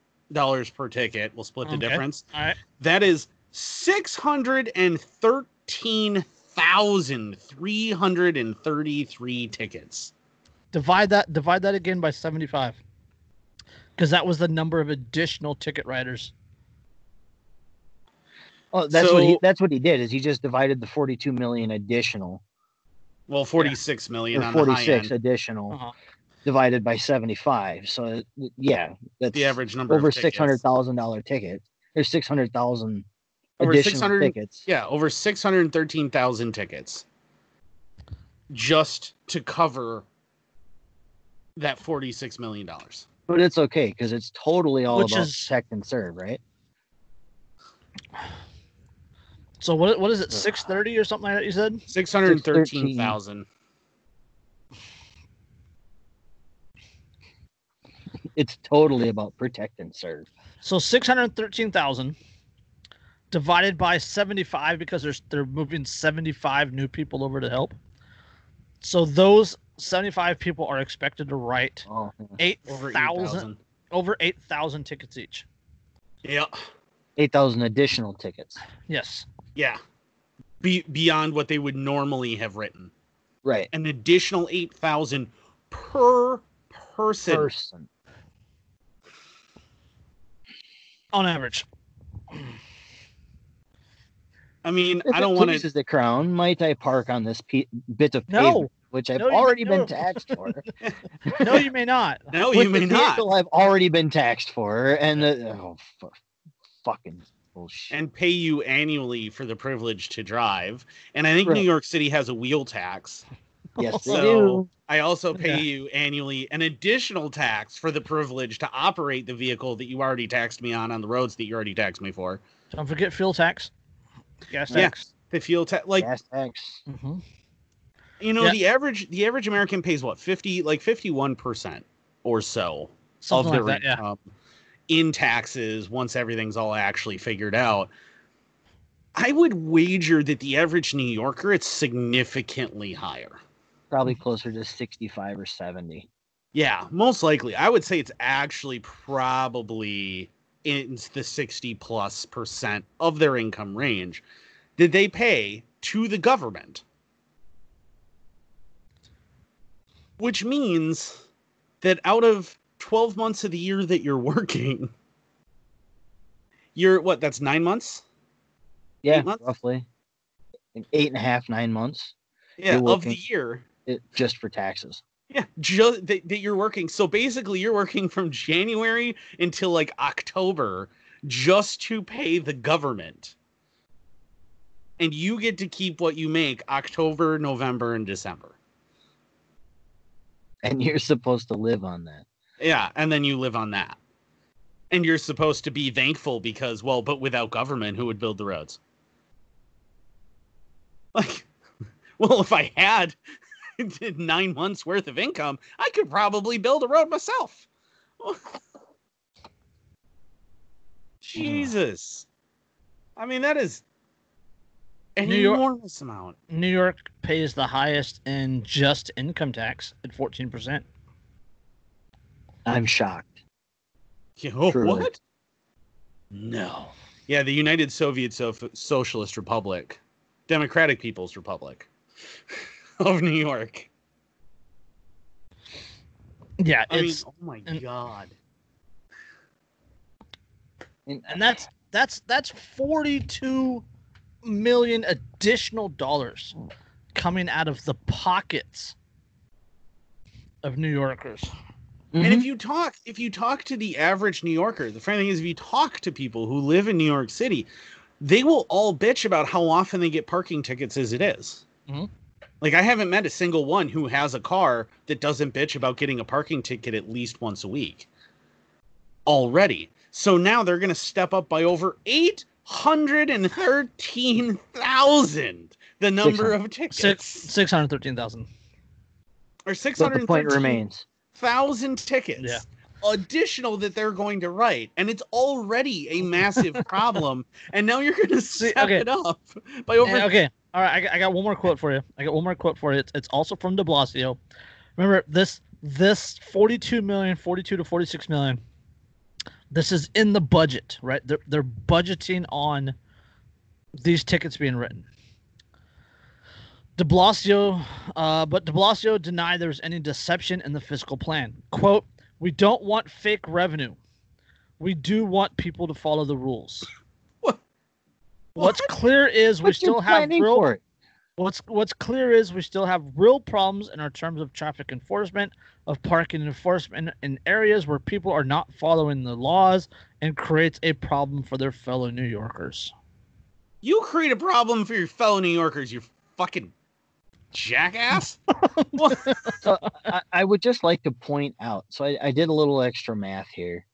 per ticket, we'll split the difference. All right. That is 613,333 tickets. Divide that again by 75, because that was the number of additional ticket writers. Oh, that's what he did. Is he just divided the 42 million additional? Well, 46 million on 46 the high end. Additional divided by 75. So yeah, that's the average number over of tickets. $600,000 tickets. There's 600,000 over additional 600 tickets. Yeah, over 613,000 tickets just to cover that $46 million. But it's okay because it's totally all Which about is- protect and serve, right? So what is it? 630 or something like that? You said 613,000. It's totally about protect and serve. so. 613,000 divided by 75 because they're moving 75 new people over to help. So those 75 people are expected to write Oh, 8,000 over 8,000 tickets each. Yeah. 8,000 additional tickets. Yes. Yeah. Beyond what they would normally have written. Right. An additional 8,000 per person. On average. I mean, If I don't it want pleases the crown, might I park on this bit of No. pavement, which I've already been taxed for? No, you may not. No, With you may the not. vehicle I've already been taxed for, and fucking bullshit. And pay you annually for the privilege to drive. And I think Right. New York City has a wheel tax. Yes, they So do. I also pay Yeah. you annually an additional tax for the privilege to operate the vehicle that you already taxed me on the roads that you already taxed me for. Don't forget fuel tax. Gas Yeah. tax. The fuel tax, like, Gas tax. Mm-hmm. you know, Yeah. the average American pays what, 51% or so Something of their like that, yeah. income in taxes once everything's all actually figured out. I would wager that the average New Yorker, it's significantly higher. Probably closer to 65 or 70. Yeah, most likely. I would say it's actually probably in the 60+% of their income range that they pay to the government. Which means that out of 12 months of the year that you're working, that's 9 months? Yeah, 8 months? roughly. In 8.5, 9 months. Yeah, You're of the working- year. Just for taxes. Yeah, just that you're working. So basically, you're working from January until like October just to pay the government. And you get to keep what you make October, November, and December. And you're supposed to live on that. Yeah, and then you live on that. And you're supposed to be thankful because, well, but without government, who would build the roads? Like, well, if I had 9 months worth of income, I could probably build a road myself. Jesus. I mean, that is an enormous amount. New York pays the highest in just income tax at 14%. I'm shocked. Oh, Truly. what? No. Yeah, the United Soviet Socialist Republic, Democratic People's Republic of New York. Yeah, I mean, it's oh my God. and that's 42 million additional dollars coming out of the pockets of New Yorkers. And Mhm. if you talk to the average New Yorker, the funny thing is, if you talk to people who live in New York City, they will all bitch about how often they get parking tickets as it is. Mhm. Like, I haven't met a single one who has a car that doesn't bitch about getting a parking ticket at least once a week already. So now they're going to step up by over 813,000 the number of tickets. 613,000. Or But the point 613,000 remains. tickets. Yeah. Additional that they're going to write, and it's already a massive problem, and now you're going to step it up by over. Okay, all right. I got one more quote for you. It's also from De Blasio. Remember this 42 to 46 million. This is in the budget, right? They're budgeting on these tickets being written. But De Blasio denied there was any deception in the fiscal plan. Quote, "We don't want fake revenue. We do want people to follow the rules." What? What's clear is we But you're still have planning for it. What's clear is we still have real problems in our terms of traffic enforcement, of parking enforcement in areas where people are not following the laws, and creates a problem for their fellow New Yorkers. You create a problem for your fellow New Yorkers, you fucking jackass. So I would just like to point out, so I did a little extra math here.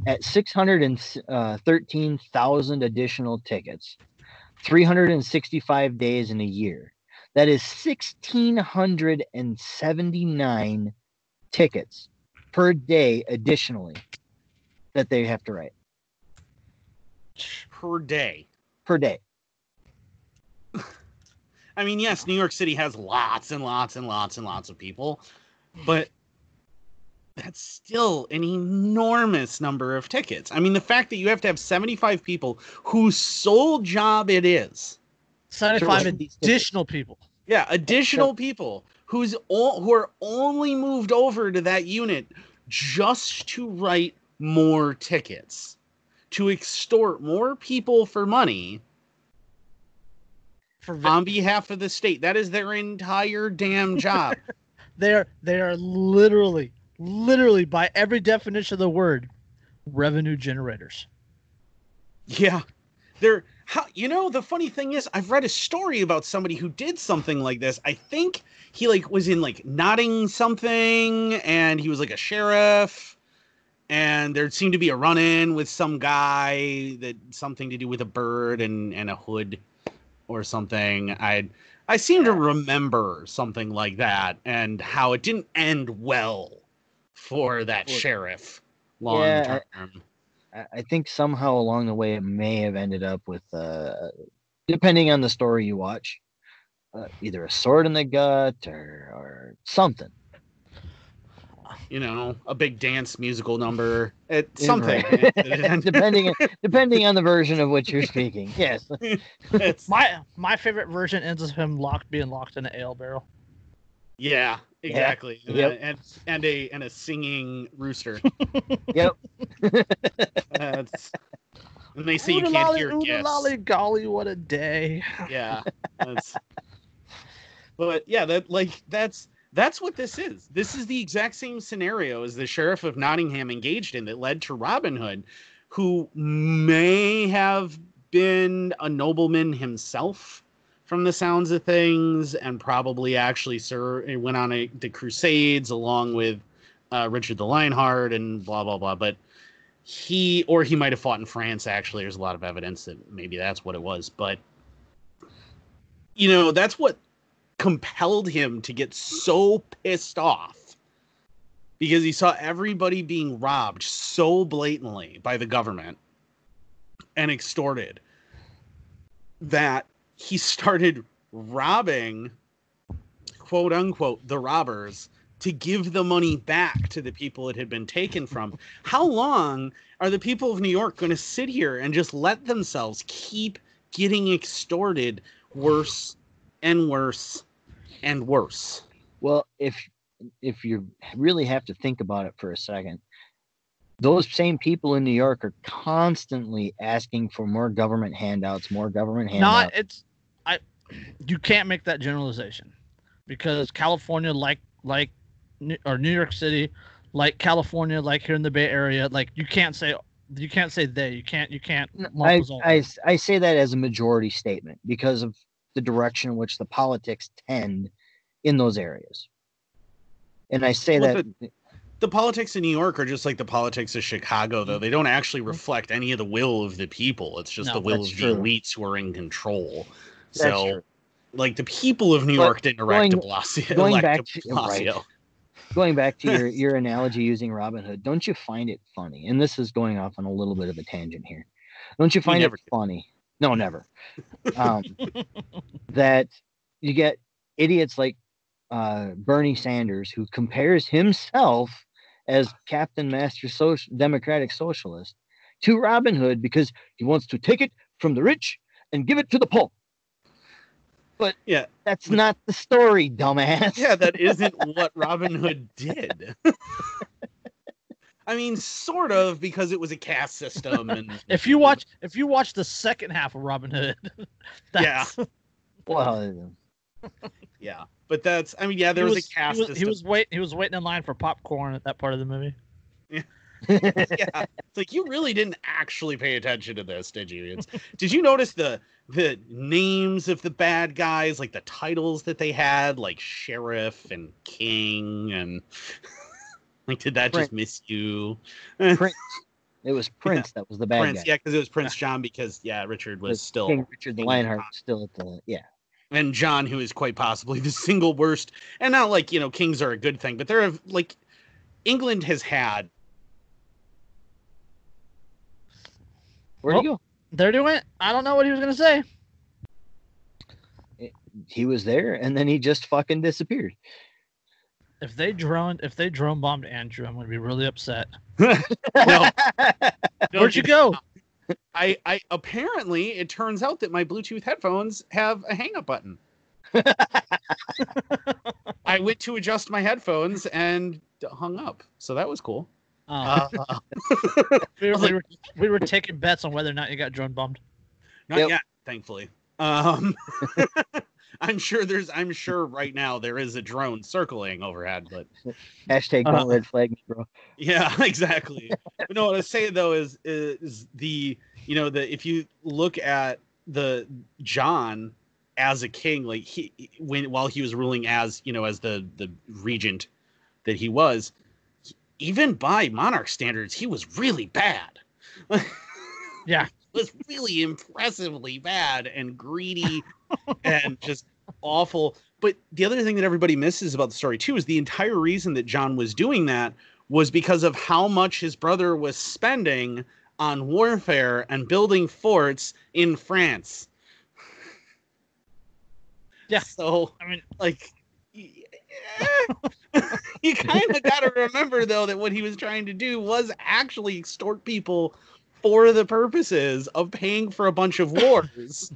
At 613,000 additional tickets, 365 days in a year, that is 1,679 tickets per day additionally that they have to write. Per day. Per day. I mean, yes, New York City has lots and lots and lots and lots of people, but that's still an enormous number of tickets. I mean, the fact that you have to have 75 people whose sole job it is 75 additional people. Yeah, additional people who are only moved over to that unit just to write more tickets, to extort more people for money on behalf of the state. That is their entire damn job. They are literally by every definition of the word, revenue generators. Yeah. The funny thing is, I've read a story about somebody who did something like this. I think he was in Notting something, and he was a sheriff, and there seemed to be a run-in with some guy that something to do with a bird and a hood or something. I seem to remember something like that, and how it didn't end well for that sheriff long term. I think somehow along the way it may have ended up with, depending on the story you watch, either a sword in the gut or something. A big dance musical number. Something. Right. depending on the version of which you're speaking. Yes. My favorite version ends with him being locked in an ale barrel. Yeah, exactly. Yeah. Yep. And a singing rooster. Yep. And they say you can't hear gifts. Lolly golly, what a day. Yeah. But yeah, that's what this is. This is the exact same scenario as the sheriff of Nottingham engaged in that led to Robin Hood, who may have been a nobleman himself from the sounds of things, and probably actually went on the Crusades along with Richard the Lionheart and blah, blah, blah. But he might have fought in France, actually. There's a lot of evidence that maybe that's what it was. But, that's what compelled him to get so pissed off, because he saw everybody being robbed so blatantly by the government and extorted, that he started robbing, quote unquote, the robbers to give the money back to the people it had been taken from. How long are the people of New York going to sit here and just let themselves keep getting extorted worse and worse and worse? Well, if you really have to think about it for a second, those same people in New York are constantly asking for more government handouts. You can't make that generalization, because California, or New York City, like California, like here in the Bay Area, you can't say they. You can't. I say that as a majority statement because of the direction in which the politics tend in those areas. And I say that the politics in New York are just like the politics of Chicago, though. They don't actually reflect any of the will of the people. It's just the will of the elites who are in control. So, the people of New York didn't elect de Blasio. Going back to your analogy using Robin Hood, don't you find it funny? And this is going off on a little bit of a tangent here. Don't you find it funny? No, never. That you get idiots like Bernie Sanders, who compares himself as Captain Master Democratic Socialist to Robin Hood because he wants to take it from the rich and give it to the poor. But that's not the story, dumbass. Yeah, that isn't what Robin Hood did. I mean, sort of, because it was a caste system. And if you watch the second half of Robin Hood, well, Yeah, but that's, I mean, yeah, there was a cast system. He was waiting in line for popcorn at that part of the movie. Yeah. Yeah, it's like, you really didn't actually pay attention to this, did you? Did you notice the names of the bad guys, like the titles that they had, like sheriff and king, and like, did that just miss you? Prince. It was Prince that was the bad Prince, guy. yeah, because it was Prince John, because Richard was still King Richard the Lionheart still at the and John, who is quite possibly the single worst, and not like, kings are a good thing, but there have, like, England has had. Where'd he go? There he went. I don't know what he was gonna say. He was there, and then he just fucking disappeared. If they drone bombed Andrew, I'm gonna be really upset. No, where'd you go? I apparently, it turns out that my Bluetooth headphones have a hang up button. I went to adjust my headphones and hung up, so that was cool. We were taking bets on whether or not you got drone bombed. Not yet, thankfully. I'm sure right now there is a drone circling overhead, but hashtag don't red flag me, bro. Yeah, exactly. But no, what I was saying though is the if you look at the John as a king, like while he was ruling as as the regent that he was, even by monarch standards, he was really bad. Yeah. Was really impressively bad and greedy and just awful. But the other thing that everybody misses about the story too is the entire reason that John was doing that was because of how much his brother was spending on warfare and building forts in France. Yeah. So, I mean, like, you kind of got to remember, though, that what he was trying to do was actually extort people for the purposes of paying for a bunch of wars.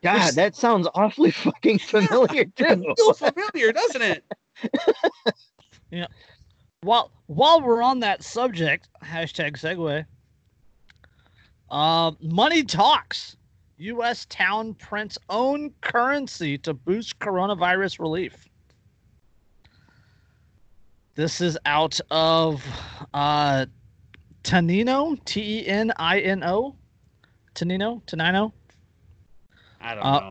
God, that sounds awfully fucking familiar, too. It feels familiar, doesn't it? Yeah. While we're on that subject, hashtag segue, money talks. U.S. town prints own currency to boost coronavirus relief. This is out of Tenino, Tenino, Tenino. I don't know.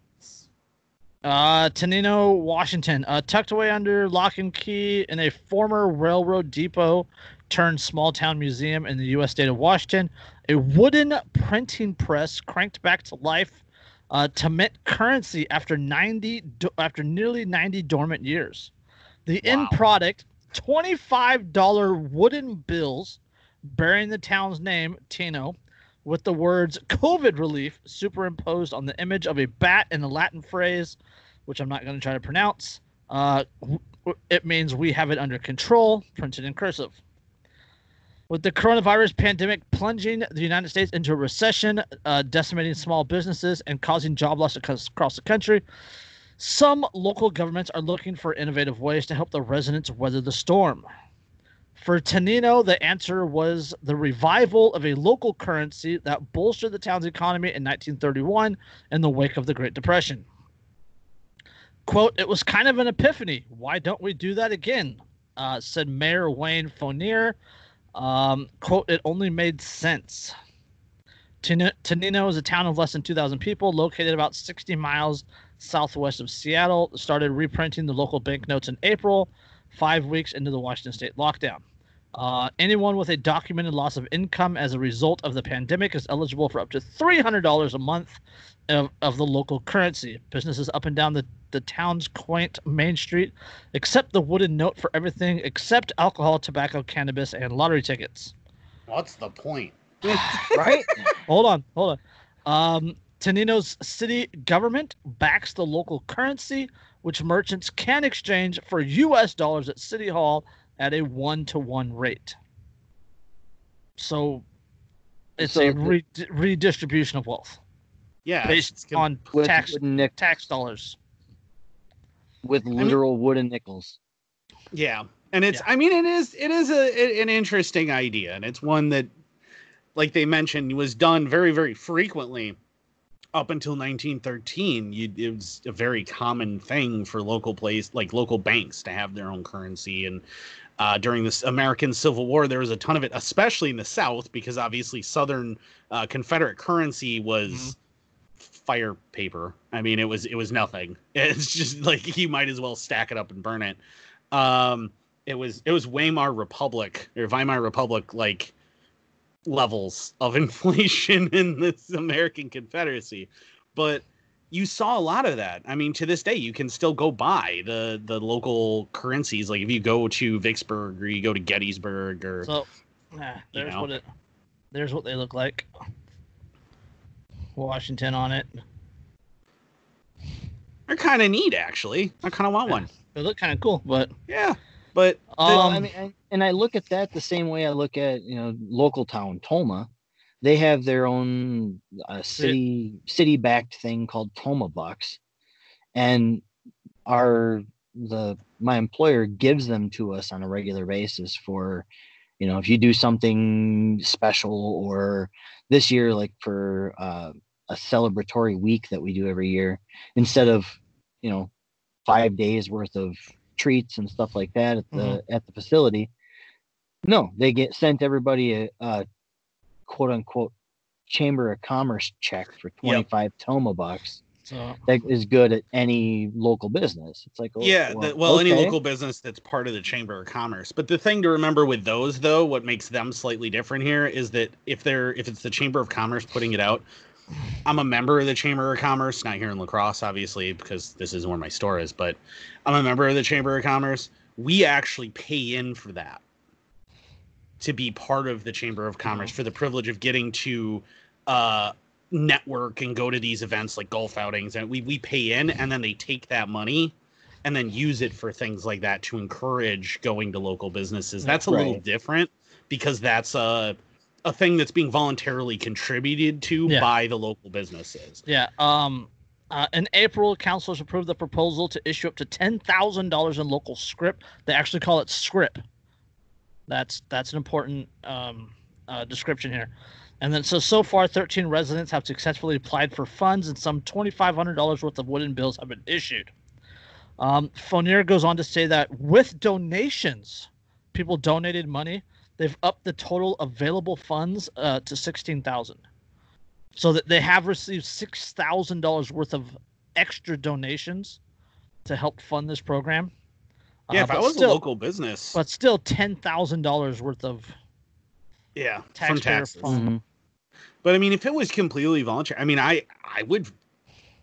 Tenino, Washington, tucked away under lock and key in a former railroad depot turned small town museum in the U.S. state of Washington. A wooden printing press cranked back to life to mint currency after nearly 90 dormant years. The end product, $25 wooden bills bearing the town's name, Tino, with the words COVID relief superimposed on the image of a bat in the Latin phrase, which I'm not going to try to pronounce. It means we have it under control, printed in cursive. With the coronavirus pandemic plunging the United States into a recession, decimating small businesses and causing job loss across the country, some local governments are looking for innovative ways to help the residents weather the storm. For Tenino, the answer was the revival of a local currency that bolstered the town's economy in 1931 in the wake of the Great Depression. Quote, "It was kind of an epiphany. Why don't we do that again?" Said Mayor Wayne Fournier. Quote, "It only made sense." Tenino is a town of less than 2,000 people located about 60 miles southwest of Seattle. Started reprinting the local banknotes in April, 5 weeks into the Washington state lockdown. Anyone with a documented loss of income as a result of the pandemic is eligible for up to $300 a month of the local currency. Businesses up and down the town's quaint main street accept the wooden note for everything except alcohol, tobacco, cannabis, and lottery tickets. What's the point? Right? Hold on. Tenino's city government backs the local currency, which merchants can exchange for U.S. dollars at City Hall at a 1-to-1 rate. It's a redistribution of wealth. Yeah, based on tax dollars. With literal wooden nickels. Yeah, and it's. Yeah. I mean, it is an interesting idea, and it's one that, like they mentioned, was done very, very frequently up until 1913, it was a very common thing for local banks to have their own currency. And during this American Civil War, there was a ton of it, especially in the South, because obviously Southern Confederate currency was fire paper. I mean, it was nothing. It's just like you might as well stack it up and burn it. It was Weimar Republic or Weimar Republic like levels of inflation in this American Confederacy, but you saw a lot of that. I mean, to this day, you can still go buy the local currencies. Like if you go to Vicksburg or you go to Gettysburg or there's what they look like. Washington on it. They're kind of neat, actually. I kind of want one. They look kind of cool, but yeah. But I mean, and I look at that the same way I look at local town Toma. They have their own city backed thing called Toma Bucks, and my employer gives them to us on a regular basis for, if you do something special, or this year like for a celebratory week that we do every year, instead of 5 days worth of treats and stuff like that at the facility. No, they get sent everybody a quote unquote Chamber of Commerce check for 25 Toma bucks. So that is good at any local business. It's like, any local business that's part of the Chamber of Commerce. But the thing to remember with those, though, what makes them slightly different here is that if it's the Chamber of Commerce putting it out, I'm a member of the Chamber of Commerce, not here in La Crosse, obviously, because this is where my store is, but I'm a member of the Chamber of Commerce. We actually pay in for that to be part of the Chamber of Commerce for the privilege of getting to network and go to these events like golf outings. And we pay in, and then they take that money and then use it for things like that to encourage going to local businesses. That's a little different because that's a thing that's being voluntarily contributed to by the local businesses. Yeah. In April, councilors approved the proposal to issue up to $10,000 in local scrip. They actually call it scrip. That's an important description here. And then so far, 13 residents have successfully applied for funds, and some $2,500 worth of wooden bills have been issued. Fournier goes on to say that with donations, people donated money, they've upped the total available funds to $16,000. So that they have received $6,000 worth of extra donations to help fund this program. Yeah, if I was a local business. But still $10,000 worth of from taxes. Mm-hmm. But I mean, if it was completely voluntary, I mean, I would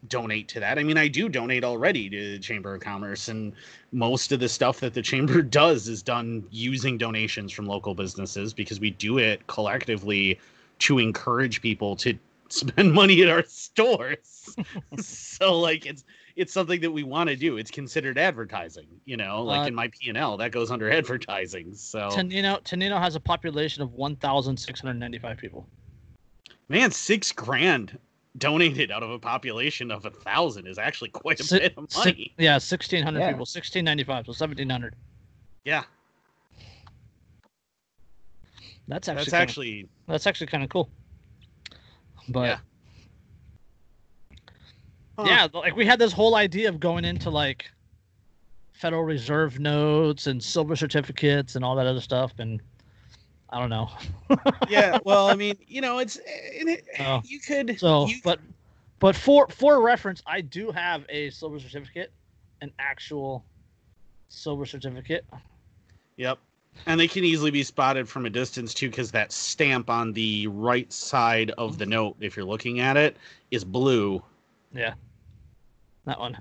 donate to that. I mean, I do donate already to the Chamber of Commerce, and most of the stuff that the Chamber does is done using donations from local businesses because we do it collectively to encourage people to spend money at our stores. So like it's something that we want to do. It's considered advertising, like in my P&L that goes under advertising. So Tenino has a population of 1,695 people. Man, $6,000 donated out of a population of 1,000 is actually quite a bit of money. 1,600 people, 1,695, so 1,700. Yeah. That's actually kind of cool. But like we had this whole idea of going into like Federal Reserve notes and silver certificates and all that other stuff, and I don't know. Yeah, well, I mean, it's you could. So, but for reference, I do have a silver certificate, an actual silver certificate. Yep. And they can easily be spotted from a distance, too, because that stamp on the right side of the note, if you're looking at it, is blue. Yeah. That one.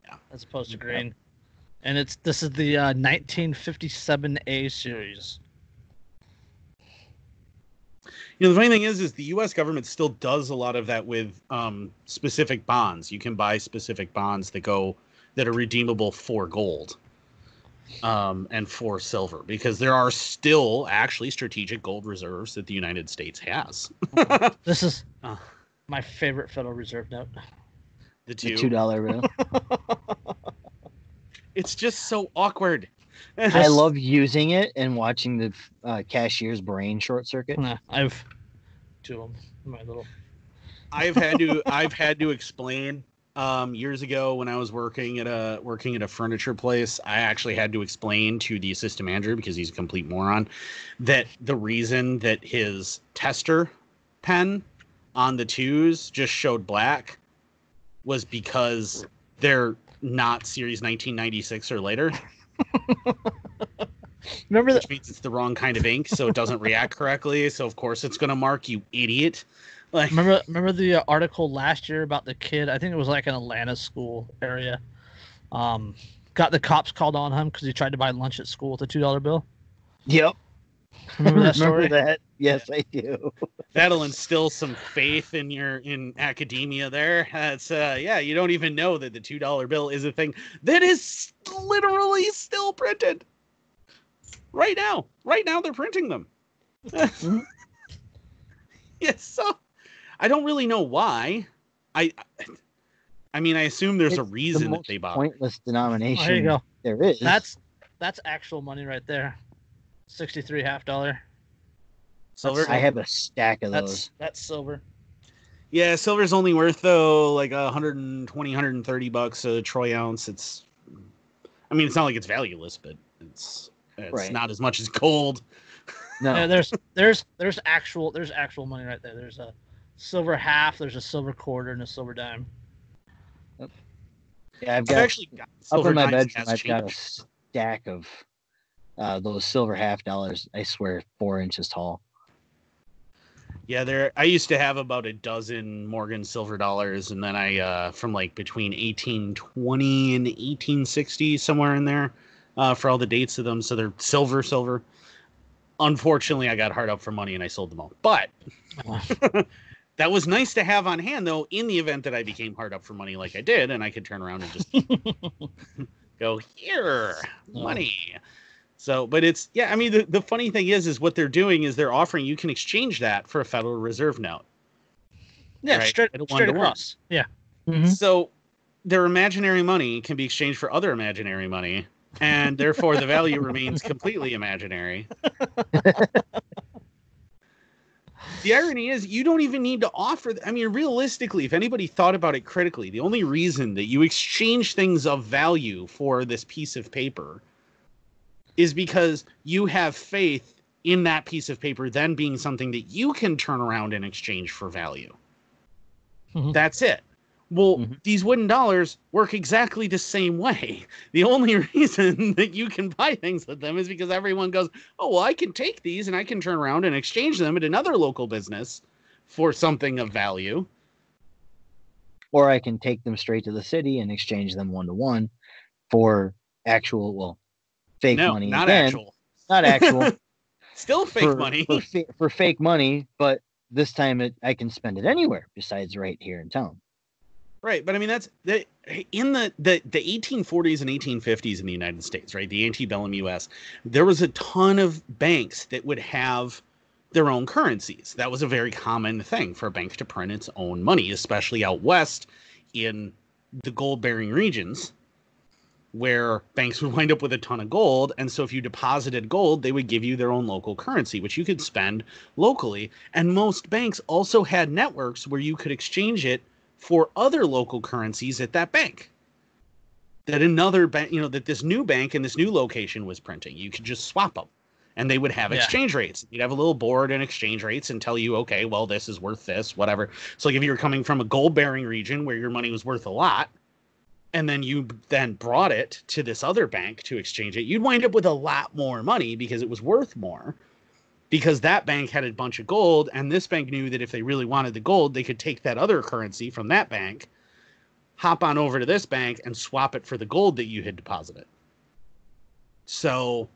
Yeah. As opposed to green. And this is the 1957A series. The funny thing is the U.S. government still does a lot of that with specific bonds. You can buy specific bonds that are redeemable for gold. And for silver, because there are still actually strategic gold reserves that the United States has. This is my favorite Federal Reserve note. The $2 bill. It's just so awkward. I love using it and watching the cashier's brain short circuit. I've two of them in my little. I've had to explain years ago when I was working at a furniture place. I actually had to explain to the assistant manager, because he's a complete moron, that the reason that his tester pen on the 2s just showed black was because they're not series 1996 or later. Remember which means it's the wrong kind of ink, so it doesn't react correctly. So of course it's gonna mark, you idiot. Like, remember the article last year about the kid? I think it was like an Atlanta school area. Got the cops called on him because he tried to buy lunch at school with a $2 bill. Yep. Remember that story? Remember that? Yes, I do. That'll instill some faith in academia there. That's yeah, you don't even know that the $2 bill is a thing that is literally still printed. Right now they're printing them. Yes, so I don't really know why. I mean, I assume there's a reason that they bought. Pointless denomination. There you go. There is. That's actual money right there. 63 $half. Silver. I have a stack of those. That's silver. Yeah, silver's only worth though like $120-$130 a troy ounce. It's, I mean, it's not like it's valueless, but it's right. Not as much as gold. No, yeah, there's actual money right there. There's a silver half, there's a silver quarter, and a silver dime. Yeah, I've actually got up in my bedroom. I've got a stack of those silver $half. I swear, 4 inches tall. Yeah, I used to have about a dozen Morgan silver dollars, and then I from like between 1820 and 1860, somewhere in there, for all the dates of them. So they're silver. Unfortunately, I got hard up for money and I sold them all. But that was nice to have on hand, though, in the event that I became hard up for money like I did, and I could turn around and just go, here, money. So, but it's, yeah, I mean, the funny thing is what they're doing is they're offering, you can exchange that for a Federal Reserve note. Yeah, right? straight across. Yeah. Mm-hmm. So their imaginary money can be exchanged for other imaginary money, and therefore the value remains completely imaginary. The irony is you don't even need to offer. I mean, realistically, if anybody thought about it critically, the only reason that you exchange things of value for this piece of paper is because you have faith in that piece of paper then being something that you can turn around and exchange for value. Mm-hmm. That's it. Well, these wooden dollars work exactly the same way. The only reason that you can buy things with them is because everyone goes, oh, well, I can take these and I can turn around and exchange them at another local business for something of value. Or I can take them straight to the city and exchange them 1-to-1 for actual, well, fake money. Not again, actual. Not actual. Still fake money. For fake money, but this time I can spend it anywhere besides right here in town. Right, but I mean that's in the 1840s and 1850s in the United States, right? The antebellum U.S. There was a ton of banks that would have their own currencies. That was a very common thing for a bank to print its own money, especially out west in the gold-bearing regions, where banks would wind up with a ton of gold. And so if you deposited gold, they would give you their own local currency, which you could spend locally. And most banks also had networks where you could exchange it for other local currencies at that bank. That another bank, that this new bank in this new location was printing. You could just swap them. And they would have exchange rates. You'd have a little board and exchange rates and tell you, okay, well, this is worth this, whatever. So like if you were coming from a gold-bearing region where your money was worth a lot, and then you brought it to this other bank to exchange it, you'd wind up with a lot more money because it was worth more, because that bank had a bunch of gold, and this bank knew that if they really wanted the gold, they could take that other currency from that bank, hop on over to this bank, and swap it for the gold that you had deposited. So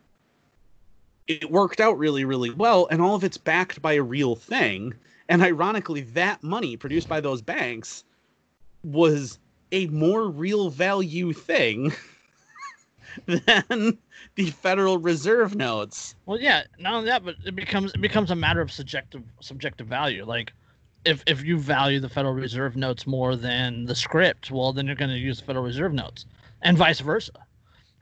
it worked out really, really well, and all of it's backed by a real thing. And ironically, that money produced by those banks was a more real value thing than the Federal Reserve notes. Well, yeah, not only that, but it becomes a matter of subjective value. Like, if you value the Federal Reserve notes more than the script, well, then you're going to use the Federal Reserve notes, and vice versa.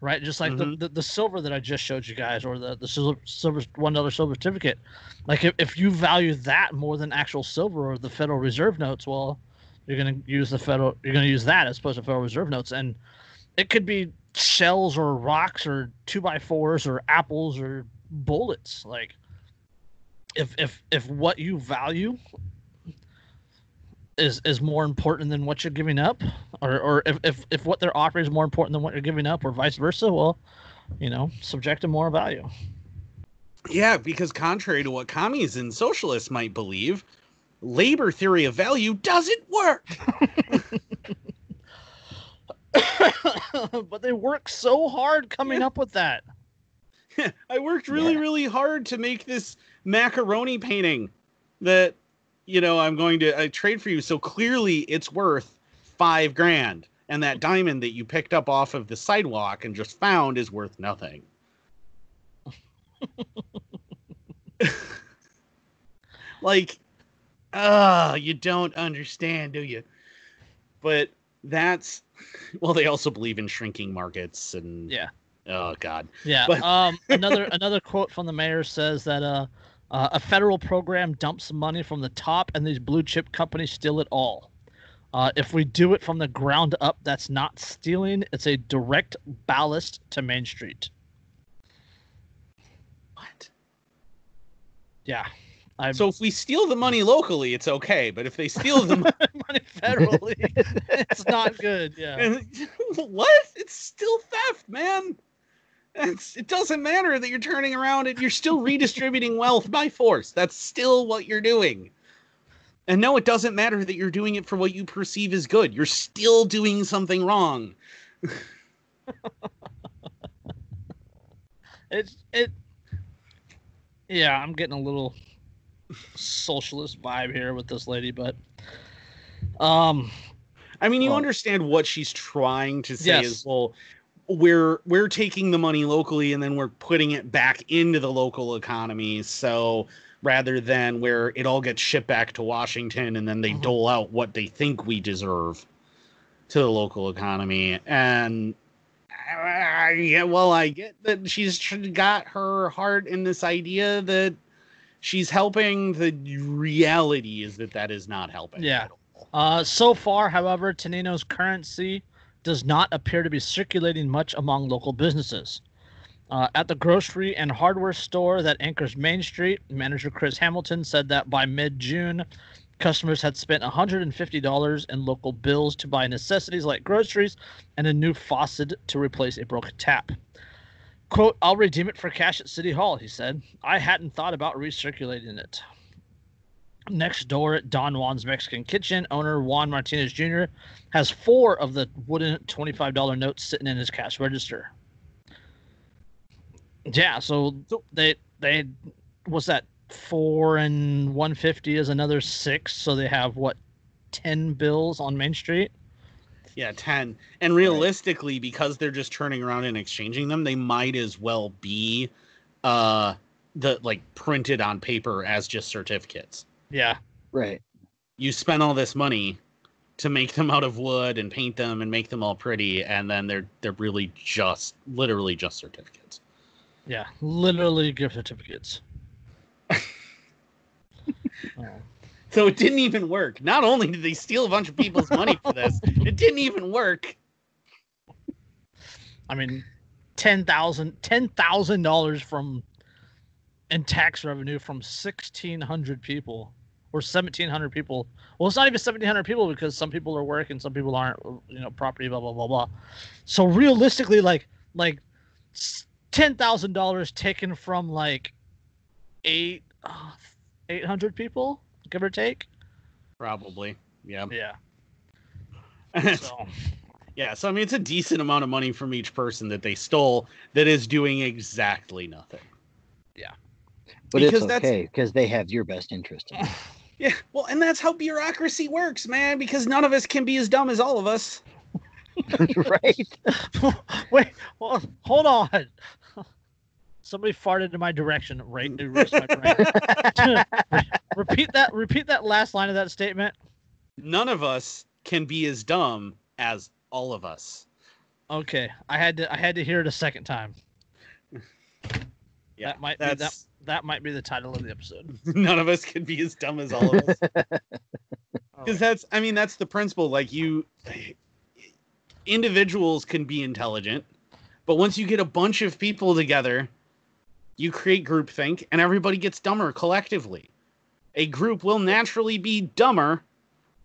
right? Just like the silver that I just showed you guys, or the silver $1 silver certificate. Like if you value that more than actual silver or the Federal Reserve notes, well, you're going to use that as opposed to Federal Reserve notes. And it could be shells or rocks or 2x4s or apples or bullets. Like if what you value is more important than what you're giving up, or if what they're offering is more important than what you're giving up, or vice versa, well, subject to more value. Yeah, because contrary to what commies and socialists might believe, labor theory of value doesn't work. But they work so hard coming up with that. I worked really hard to make this macaroni painting that I'm going to trade for you. So clearly it's worth $5,000, and that diamond that you picked up off of the sidewalk and just found is worth nothing. Like, you don't understand, do you? But that's, well, they also believe in shrinking markets and oh God. Yeah. But another quote from the mayor says that a federal program dumps money from the top, and these blue chip companies steal it all. If we do it from the ground up, that's not stealing. It's a direct ballast to Main Street. What? Yeah. So if we steal the money locally, it's okay. But if they steal the money federally, it's not good. Yeah. What? It's still theft, man. It doesn't matter that you're turning around and you're still redistributing wealth by force. That's still what you're doing. And no, it doesn't matter that you're doing it for what you perceive as good. You're still doing something wrong. Yeah, I'm getting a little socialist vibe here with this lady, but I mean, you understand what she's trying to say. Yes. Is, well, we're taking the money locally and then we're putting it back into the local economy. So rather than where it all gets shipped back to Washington and then they dole out what they think we deserve to the local economy. And I get that she's got her heart in this idea that she's helping. The reality is that is not helping. Yeah. So far, however, Tenino's currency does not appear to be circulating much among local businesses. At the grocery and hardware store that anchors Main Street, manager Chris Hamilton said that by mid-June, customers had spent $150 in local bills to buy necessities like groceries and a new faucet to replace a broken tap. Quote, "I'll redeem it for cash at City Hall," he said. "I hadn't thought about recirculating it." Next door at Don Juan's Mexican Kitchen, owner Juan Martinez Jr. has 4 of the wooden $25 notes sitting in his cash register. Yeah, so they what's that? 4 and 150 is another 6, so they have 10 bills on Main Street? Yeah, 10. And realistically, because they're just turning around and exchanging them, they might as well be printed on paper as just certificates. Yeah. Right. You spend all this money to make them out of wood and paint them and make them all pretty, and then they're really literally just certificates. Yeah, literally gift certificates. So it didn't even work. Not only did they steal a bunch of people's money for this, it didn't even work. I mean, $10,000 from in tax revenue from 1,600 people or 1,700 people. Well, it's not even 1,700 people because some people are working, some people aren't. Property, blah blah blah blah. So realistically, like $10,000 taken from 800 people, give or take. Probably, yeah. Yeah. So I mean, it's a decent amount of money from each person that they stole that is doing exactly nothing. Yeah. But because it's okay, because they have your best interest in it. Yeah, well, and that's how bureaucracy works, man, because none of us can be as dumb as all of us. Right. Wait, well, hold on. Somebody farted in my direction. Right, erased my brain. Repeat that last line of that statement. None of us can be as dumb as all of us. Okay, I had to hear it a second time. Yeah, that might be the title of the episode. None of us could be as dumb as all of us. Because that's the principle. Like, individuals can be intelligent, but once you get a bunch of people together, you create groupthink, and everybody gets dumber collectively. A group will naturally be dumber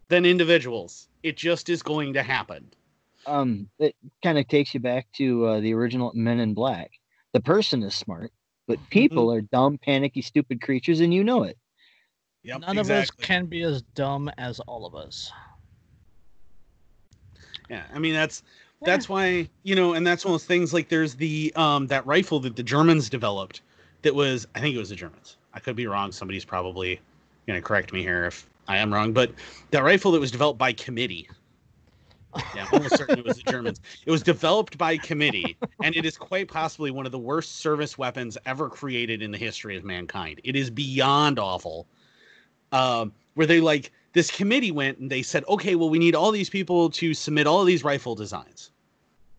than individuals. It just is going to happen. It kind of takes you back to the original Men in Black. The person is smart, but people are dumb, panicky, stupid creatures, and you know it. Yep, None of us can be as dumb as all of us. Yeah, I mean that's why, and that's one of those things. Like, there's the that rifle that the Germans developed. That was, I think it was the Germans. I could be wrong. Somebody's probably going to correct me here if I am wrong. But that rifle that was developed by committee. Yeah, I'm almost certain it was the Germans. It was developed by committee, and it is quite possibly one of the worst service weapons ever created in the history of mankind. It is beyond awful. Where this committee went and they said, okay, well, we need all these people to submit all of these rifle designs.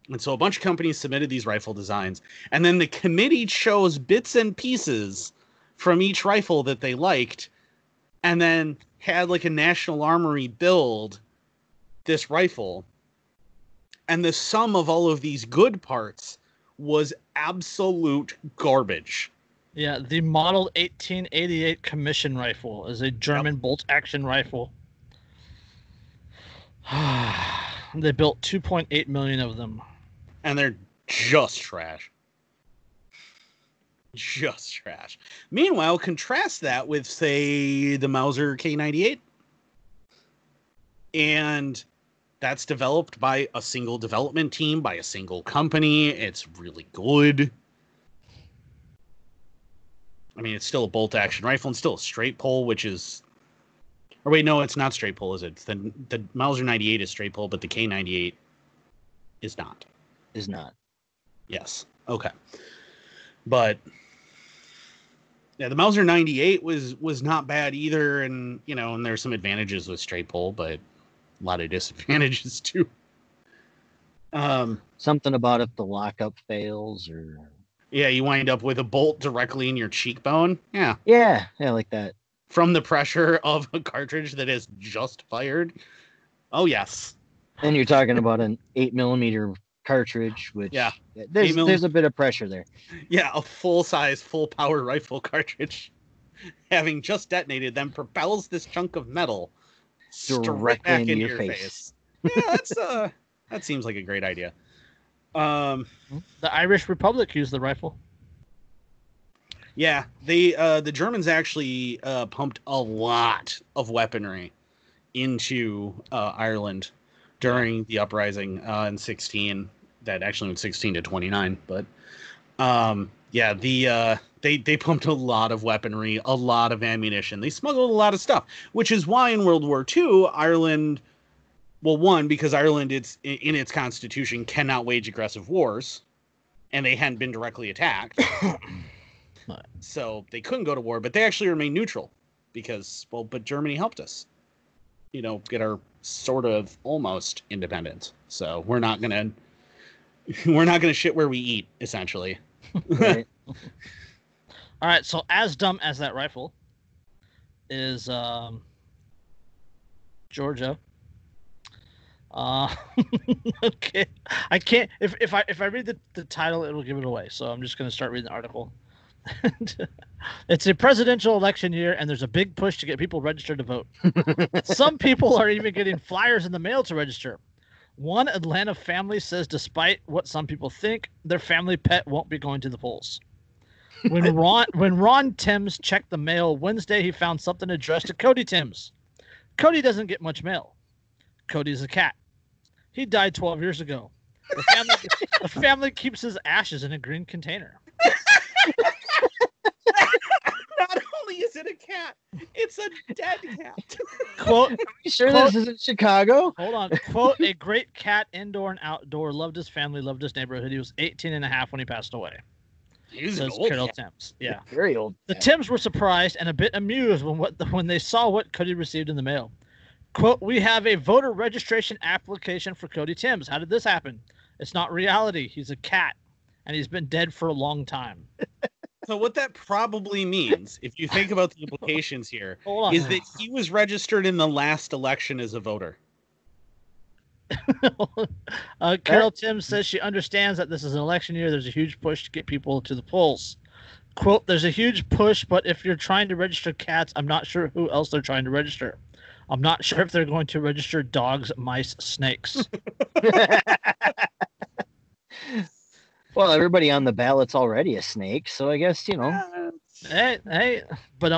And so a bunch of companies submitted these rifle designs, and then the committee chose bits and pieces from each rifle that they liked, and then had like a National Armory build this rifle. And the sum of all of these good parts was absolute garbage. Yeah, the Model 1888 Commission Rifle is a German bolt-action rifle. They built 2.8 million of them. And they're just trash. Just trash. Meanwhile, contrast that with, say, the Mauser K98. And that's developed by a single development team, by a single company. It's really good. I mean, it's still a bolt-action rifle and still a straight pull, which is... Or wait, no, it's not straight pull, is it? The Mauser 98 is straight pull, but the K98 is not. Is not. Yes. Okay. But yeah, the Mauser 98 was not bad either, and and there's some advantages with straight pull, but a lot of disadvantages too. Something about if the lockup fails, or you wind up with a bolt directly in your cheekbone. Yeah, like that. From the pressure of a cartridge that has just fired. Oh yes. And you're talking about an 8mm cartridge, which there's a bit of pressure there. Yeah, a full-size, full-power rifle cartridge, having just detonated, then propels this chunk of metal straight back into your face. Yeah, that seems like a great idea. The Irish Republic used the rifle. Yeah, the Germans actually pumped a lot of weaponry into Ireland during the uprising in 16. That actually went 16 to 29, but they pumped a lot of weaponry, a lot of ammunition. They smuggled a lot of stuff, which is why in World War II, Ireland, well, one, because Ireland, it's in its constitution, cannot wage aggressive wars, and they hadn't been directly attacked, so they couldn't go to war. But they actually remained neutral because, but Germany helped us, get our sort of almost independence. So we're not gonna shit where we eat, essentially. Right. All right, so as dumb as that rifle is Georgia. Okay, I can't. If I read the title, it'll give it away. So I'm just going to start reading the article. It's a presidential election year, and there's a big push to get people registered to vote. Some people are even getting flyers in the mail to register. One Atlanta family says despite what some people think, their family pet won't be going to the polls. When Ron Timms checked the mail Wednesday, he found something addressed to Cody Timms. Cody doesn't get much mail. Cody's a cat. He died 12 years ago. The family keeps his ashes in a green container. Not only is it a cat, it's a dead cat. Quote, are you sure this isn't Chicago? Hold on. Quote, a great cat indoor and outdoor, loved his family, loved his neighborhood. He was 18 and a half when he passed away. He was an old Carol cat. Timms. Yeah. Very old. The Timms were surprised and a bit amused when they saw what Cody received in the mail. Quote, we have a voter registration application for Cody Timms. How did this happen? It's not reality. He's a cat, and he's been dead for a long time. So what that probably means, if you think about the implications here, is that he was registered in the last election as a voter. Carol Tim says she understands that this is an election year. There's a huge push to get people to the polls. Quote, there's a huge push, but if you're trying to register cats, I'm not sure who else they're trying to register. I'm not sure if they're going to register dogs, mice, snakes. Well, everybody on the ballot's already a snake, so I guess, you know. Hey, but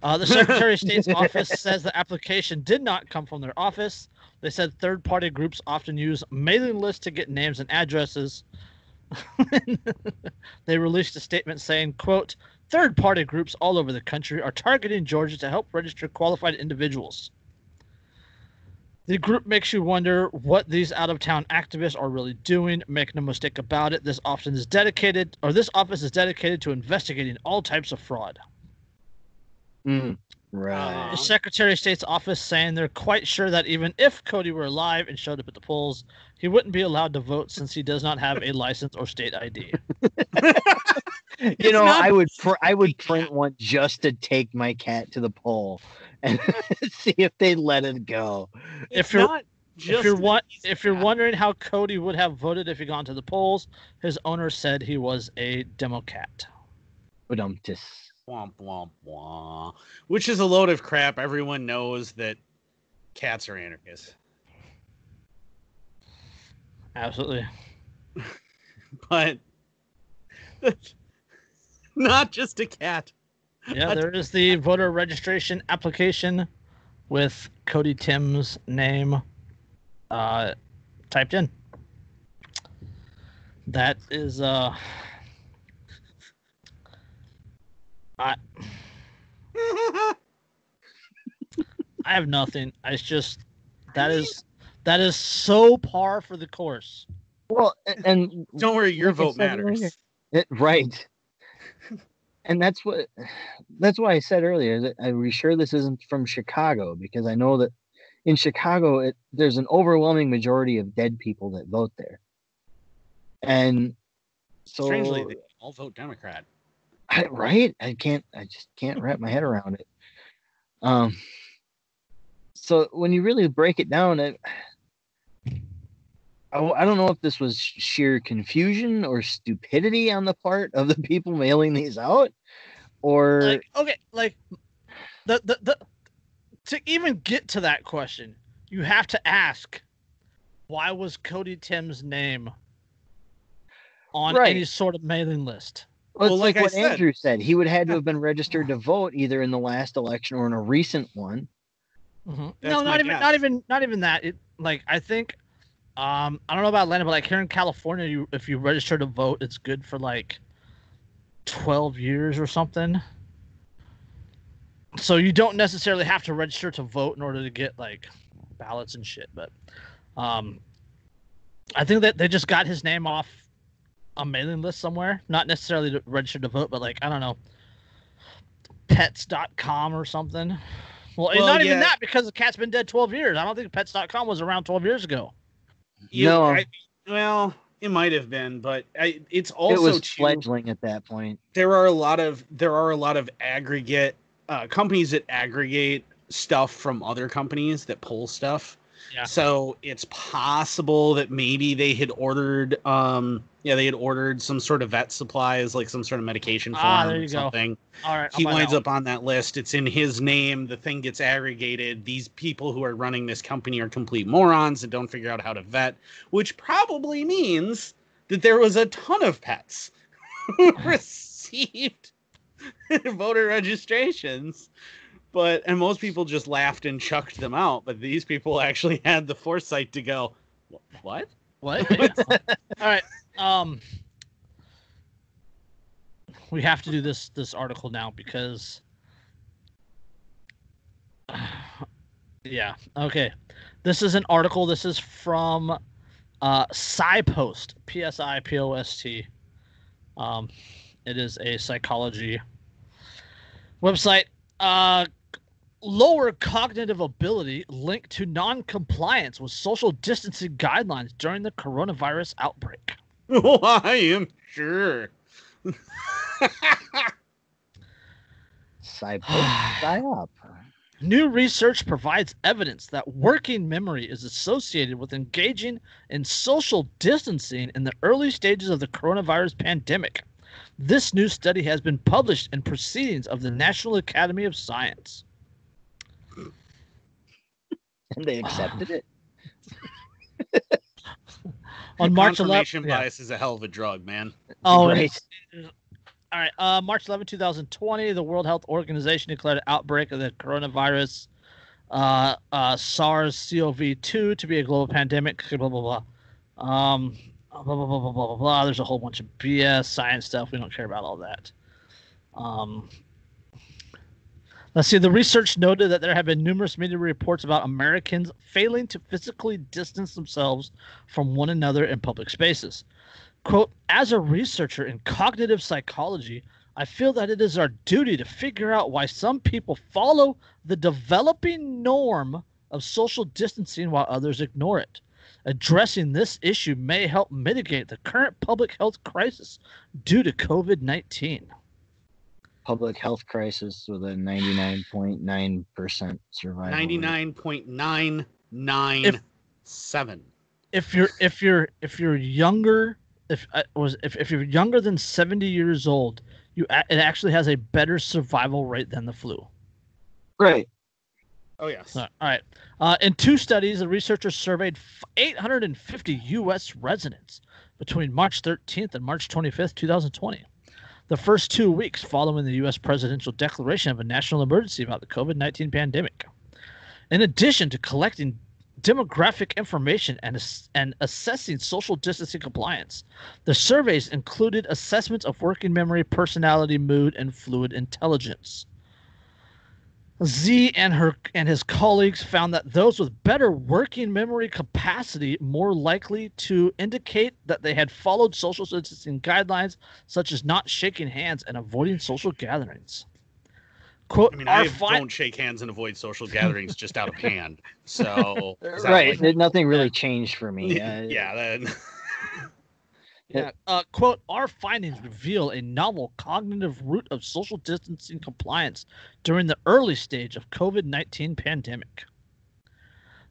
the Secretary of State's office says the application did not come from their office. They said third-party groups often use mailing lists to get names and addresses. They released a statement saying, quote, third-party groups all over the country are targeting Georgia to help register qualified individuals. The group makes you wonder what these out-of-town activists are really doing. Make no mistake about it, this office is dedicated to investigating all types of fraud. Right. The Secretary of State's office saying they're quite sure that even if Cody were alive and showed up at the polls, he wouldn't be allowed to vote since he does not have a license or state ID. You know, I would print one just to take my cat to the poll and see if they let it go. If you're wondering how Cody would have voted if he gone to the polls, his owner said he was a Democrat. Womp, womp, womp. Which is a load of crap. Everyone knows that cats are anarchists. Absolutely. But not just a cat. Yeah, there is the voter registration application with Cody Tim's name typed in. That is I have nothing. It's just that is so par for the course. Well, and don't worry, your vote matters. Right. And that's why I said earlier that are we sure this isn't from Chicago, because I know that in Chicago there's an overwhelming majority of dead people that vote there. And so strangely they all vote Democrat. Right? I just can't wrap my head around it. So when you really break it down, I don't know if this was sheer confusion or stupidity on the part of the people mailing these out, or the to even get to that question, you have to ask, why was Cody Tim's name on any sort of mailing list? Well, it's like what Andrew said. He would have had to have been registered to vote either in the last election or in a recent one. Mm-hmm. No, not even that. I think, I don't know about Atlanta, but like here in California, if you register to vote, it's good for like 12 years or something. So you don't necessarily have to register to vote in order to get like ballots and shit. But I think that they just got his name off a mailing list somewhere, not necessarily to register to vote, but like, I don't know, pets.com or something. Well, not even that, because the cat's been dead 12 years. I don't think pets.com was around 12 years ago. Well, it might have been, but it's also it was fledgling at that point. There are a lot of aggregate companies that aggregate stuff from other companies that pull stuff. Yeah. So it's possible that maybe they had ordered some sort of vet supplies, like some sort of medication form or something. Go. All right, he winds up on that list. It's in his name. The thing gets aggregated. These people who are running this company are complete morons and don't figure out how to vet, which probably means that there was a ton of pets who received voter registrations. And most people just laughed and chucked them out. But these people actually had the foresight to go, what? All right. We have to do this article now because yeah. Okay. This is an article. This is from PsyPost, PSIPOST. It is a psychology website. lower cognitive ability linked to non-compliance with social distancing guidelines during the coronavirus outbreak. Oh, I am sure. Psyop. New research provides evidence that working memory is associated with engaging in social distancing in the early stages of the coronavirus pandemic. This new study has been published in Proceedings of the National Academy of Science. And they accepted it. On March 11th, confirmation bias is a hell of a drug, man. Oh, right. All right. March 11, 2020, the World Health Organization declared an outbreak of the coronavirus SARS-CoV-2 to be a global pandemic. Blah, blah, blah. Blah, blah, blah, blah, blah, blah, blah. There's a whole bunch of BS science stuff. We don't care about all that. Let's see. The research noted that there have been numerous media reports about Americans failing to physically distance themselves from one another in public spaces. Quote, as a researcher in cognitive psychology, I feel that it is our duty to figure out why some people follow the developing norm of social distancing while others ignore it. Addressing this issue may help mitigate the current public health crisis due to COVID-19. Public health crisis with a 99.9% survival. 99.997. If you're younger, if you're younger than 70 years old, it actually has a better survival rate than the flu. Right. Oh yes. All right. In two studies, the researchers surveyed 850 U.S. residents between March 13th and March 25th, 2020. The first 2 weeks following the U.S. presidential declaration of a national emergency about the COVID-19 pandemic. In addition to collecting demographic information and assessing social distancing compliance, the surveys included assessments of working memory, personality, mood, and fluid intelligence. Z and his colleagues found that those with better working memory capacity more likely to indicate that they had followed social distancing guidelines, such as not shaking hands and avoiding social gatherings. Quote, I mean, I don't shake hands and avoid social gatherings just out of hand. So right, nothing really changed for me. Quote, our findings reveal a novel cognitive root of social distancing compliance during the early stage of COVID-19 pandemic.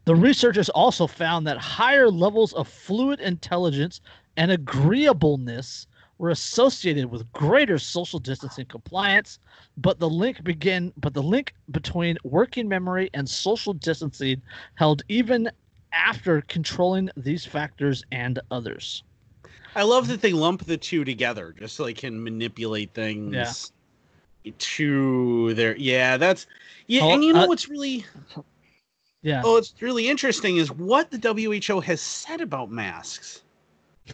The researchers also found that higher levels of fluid intelligence and agreeableness were associated with greater social distancing compliance, but the link between working memory and social distancing held even after controlling these factors and others. I love that they lump the two together just so they can manipulate things to their and you know what's really what's really interesting is what the WHO has said about masks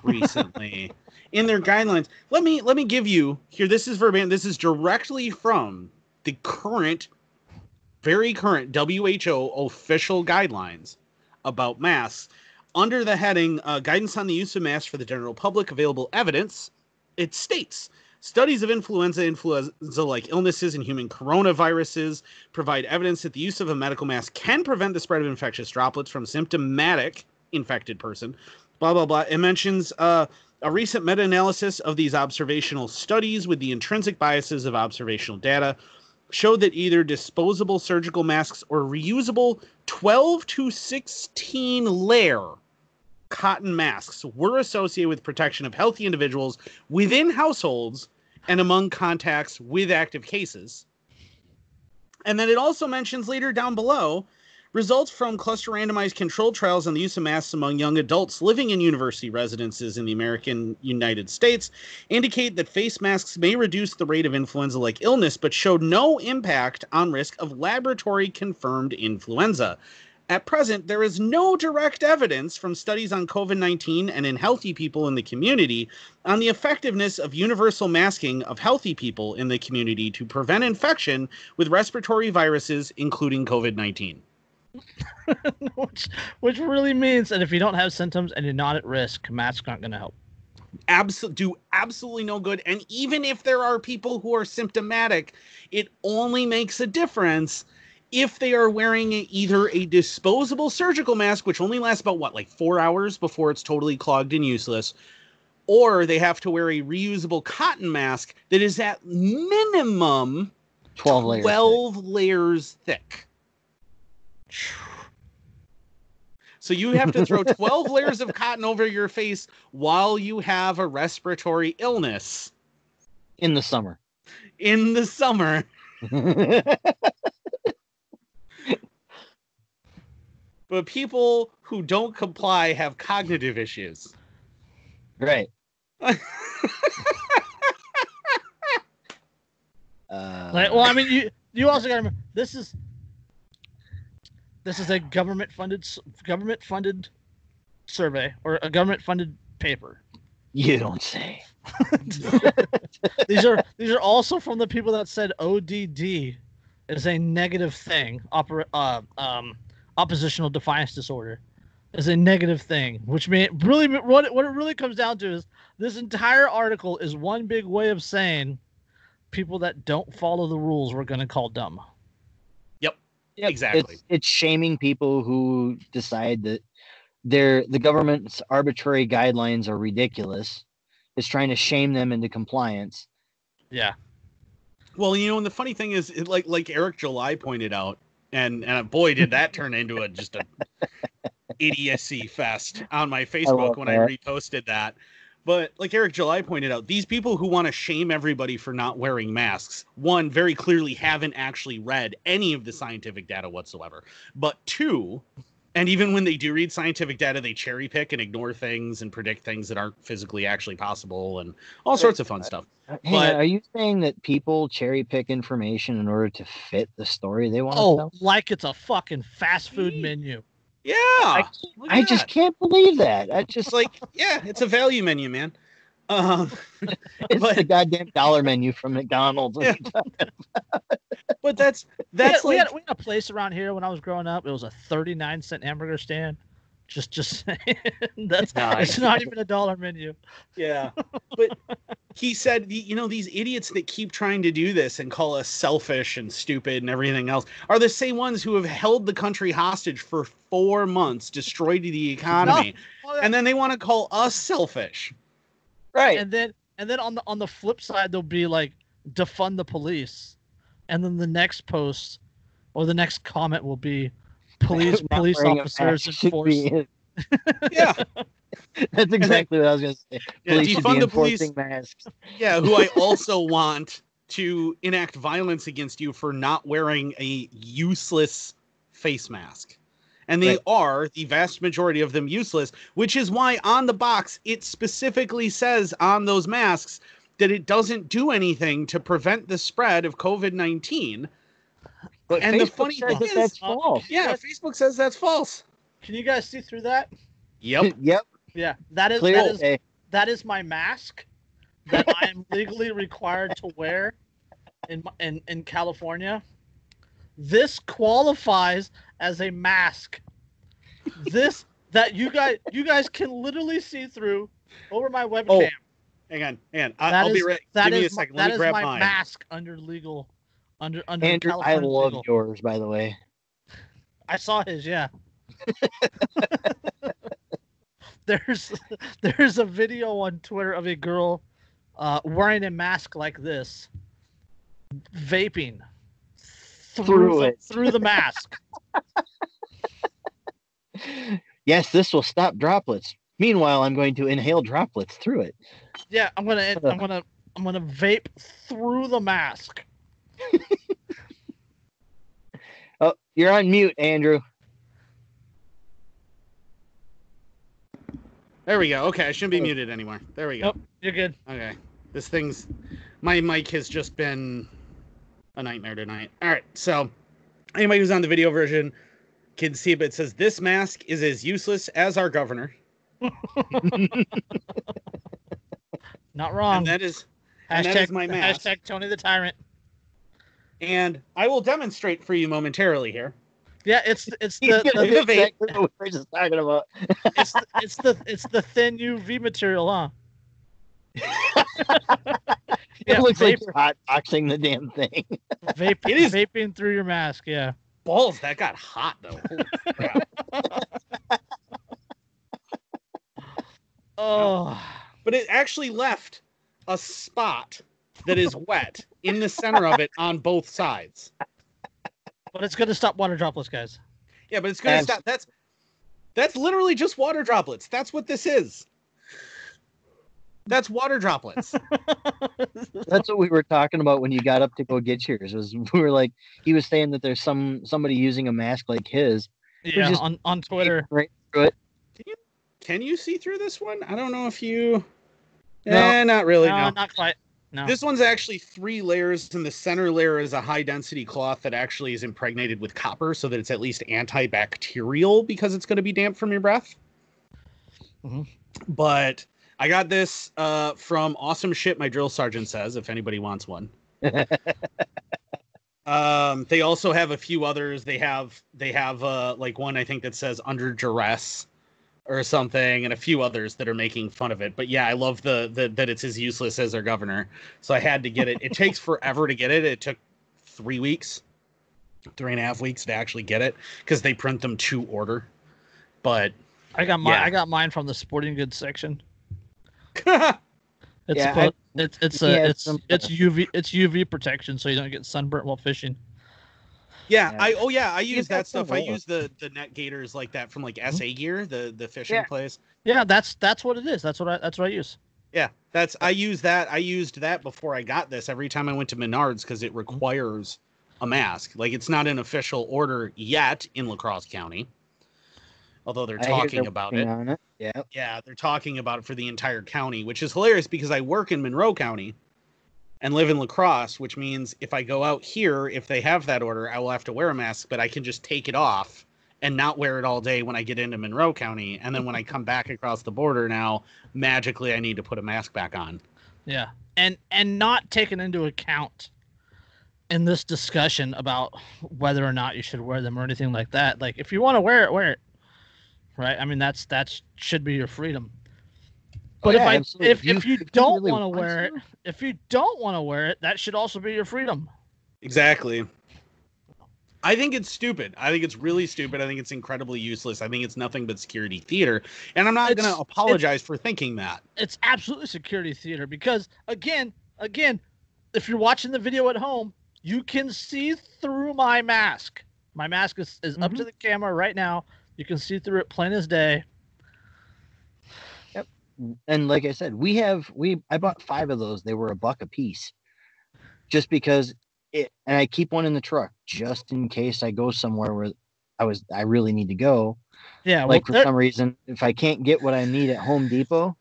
recently in their guidelines. Let me give you here, this is verbatim, this is directly from the very current WHO official guidelines about masks. Under the heading, Guidance on the Use of Masks for the General Public, Available Evidence, it states, studies of influenza-like illnesses and human coronaviruses provide evidence that the use of a medical mask can prevent the spread of infectious droplets from symptomatic infected person, blah, blah, blah. It mentions a recent meta-analysis of these observational studies with the intrinsic biases of observational data showed that either disposable surgical masks or reusable 12 to 16 layer cotton masks were associated with protection of healthy individuals within households and among contacts with active cases. And then it also mentions later down below, results from cluster randomized controlled trials on the use of masks among young adults living in university residences in the United States indicate that face masks may reduce the rate of influenza-like illness, but showed no impact on risk of laboratory-confirmed influenza. At present, there is no direct evidence from studies on COVID-19 and in healthy people in the community on the effectiveness of universal masking of healthy people in the community to prevent infection with respiratory viruses, including COVID-19. which really means that if you don't have symptoms and you're not at risk, masks aren't going to help. Do absolutely no good. And even if there are people who are symptomatic, it only makes a difference if they are wearing either a disposable surgical mask, which only lasts about, what, like 4 hours before it's totally clogged and useless, or they have to wear a reusable cotton mask that is at minimum 12 layers thick. So you have to throw 12 layers of cotton over your face while you have a respiratory illness. In the summer. In the summer. But people who don't comply have cognitive issues. Right. Well, I mean, you also got to remember this is a government funded survey or a government funded paper. You don't say. These are also from the people that said ODD is a negative thing. Oppositional defiance disorder is a negative thing, which means really what it really comes down to is this entire article is one big way of saying people that don't follow the rules we're going to call dumb. Yep, exactly. It's shaming people who decide that the government's arbitrary guidelines are ridiculous. It's trying to shame them into compliance. Yeah. Well, and the funny thing is, like Eric July pointed out, and boy, did that turn into just a idiocy fest on my Facebook when I reposted that. But like Eric July pointed out, these people who want to shame everybody for not wearing masks, one, very clearly haven't actually read any of the scientific data whatsoever. But two, and even when they do read scientific data, they cherry pick and ignore things and predict things that aren't physically actually possible and all sorts of fun stuff. Hey, are you saying that people cherry pick information in order to fit the story they want to tell? Like it's a fucking fast food menu. Yeah. I just can't believe that. I just it's a value menu, man. It's the goddamn dollar menu from McDonald's. Yeah. But that's we had a place around here when I was growing up. It was a 39-cent hamburger stand. Just saying. It's not even a dollar menu. Yeah. But he said, these idiots that keep trying to do this and call us selfish and stupid and everything else are the same ones who have held the country hostage for 4 months, destroyed the economy, and then they want to call us selfish. Right. And then on the flip side, they'll be like, defund the police. And then the next post or the next comment will be, police officers enforce. Yeah. That's exactly what I was going to say. Police should be enforcing masks. Yeah, who I also want to enact violence against you for not wearing a useless face mask. And they are, the vast majority of them, useless, which is why on the box it specifically says on those masks that it doesn't do anything to prevent the spread of COVID-19. But and Facebook the funny thing is, that's false. Yeah, Facebook says that's false. Can you guys see through that? Yep. Yep. Yeah, that is my mask that I am legally required to wear in California. This qualifies as a mask. This that you guys can literally see through over my webcam. Hang on. I'll be ready. Give me a second. Let me grab mine. Mask under legal. Under Andrew, California I love legal. yours, by the way. I saw his, yeah. There's a video on Twitter of a girl wearing a mask like this, vaping through the mask. Yes, this will stop droplets. Meanwhile, I'm going to inhale droplets through it. Yeah, I'm gonna vape through the mask. Oh, you're on mute, Andrew. There we go. Okay, I shouldn't be muted anymore. There we go. Nope, you're good. Okay. My mic has just been a nightmare tonight. All right, so anybody who's on the video version can see, but it says, this mask is as useless as our governor. Not wrong. And that is my mask. Hashtag Tony the Tyrant. And I will demonstrate for you momentarily here. Yeah, it's the exactly what we were just talking about. it's the thin UV material, huh? It looks like you're hot boxing the damn thing. Vaping through your mask, yeah. Balls, that got hot though. Holy crap. Oh. But it actually left a spot that is wet in the center of it on both sides. But it's going to stop water droplets, guys. Yeah, but it's going to stop. That's literally just water droplets. That's what this is. That's water droplets. That's what we were talking about when you got up to go get yours. We were like, he was saying that there's somebody using a mask like his. Yeah, just on Twitter. Right through it. Can you see through this one? I don't know if you. No, not really. No, not quite. No. This one's actually 3 layers, and the center layer is a high-density cloth that actually is impregnated with copper, so that it's at least antibacterial because it's going to be damp from your breath. Mm-hmm. But I got this from Awesome Shit, my drill sergeant says, if anybody wants one. They also have a few others. They have like one I think that says Under Duress or something, and a few others that are making fun of it. But yeah, I love the that it's as useless as their governor. So I had to get it. It takes forever to get it. It took 3 weeks, 3.5 weeks to actually get it because they print them to order. But I got mine from the sporting goods section. It's UV protection, so you don't get sunburnt while fishing. Yeah, I use that stuff. I use the net gaiters like that from like SA Gear, the fishing place. Yeah, that's what it is. That's what I use. Yeah, I use that. I used that before I got this every time I went to Menards because it requires a mask. Like, it's not an official order yet in La Crosse County, although they're talking about it. Yeah, they're talking about it for the entire county, which is hilarious because I work in Monroe County and live in La Crosse, which means if I go out here, if they have that order, I will have to wear a mask, but I can just take it off and not wear it all day when I get into Monroe County. And then when I come back across the border now, magically I need to put a mask back on. Yeah. And not taken into account in this discussion about whether or not you should wear them or anything like that. Like, if you want to wear it, wear it. Right? I mean, that should be your freedom. But if you don't want to wear it, if you don't want to wear it, that should also be your freedom. Exactly. I think it's stupid. I think it's really stupid. I think it's incredibly useless. I think it's nothing but security theater. And I'm not going to apologize for thinking that. It's absolutely security theater because, again, if you're watching the video at home, you can see through my mask. My mask is up to the camera right now. You can see through it plain as day. And like I said, I bought 5 of those. They were $1 a piece, just because and I keep one in the truck just in case I go somewhere where I really need to go. Yeah. Like, for some reason, if I can't get what I need at Home Depot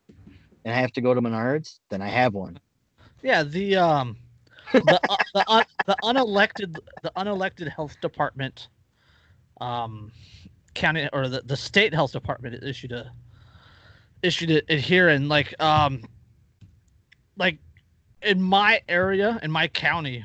and I have to go to Menards, then I have one. Yeah. The unelected health department, county, or the state health department issued it here, and like in my area, in my county,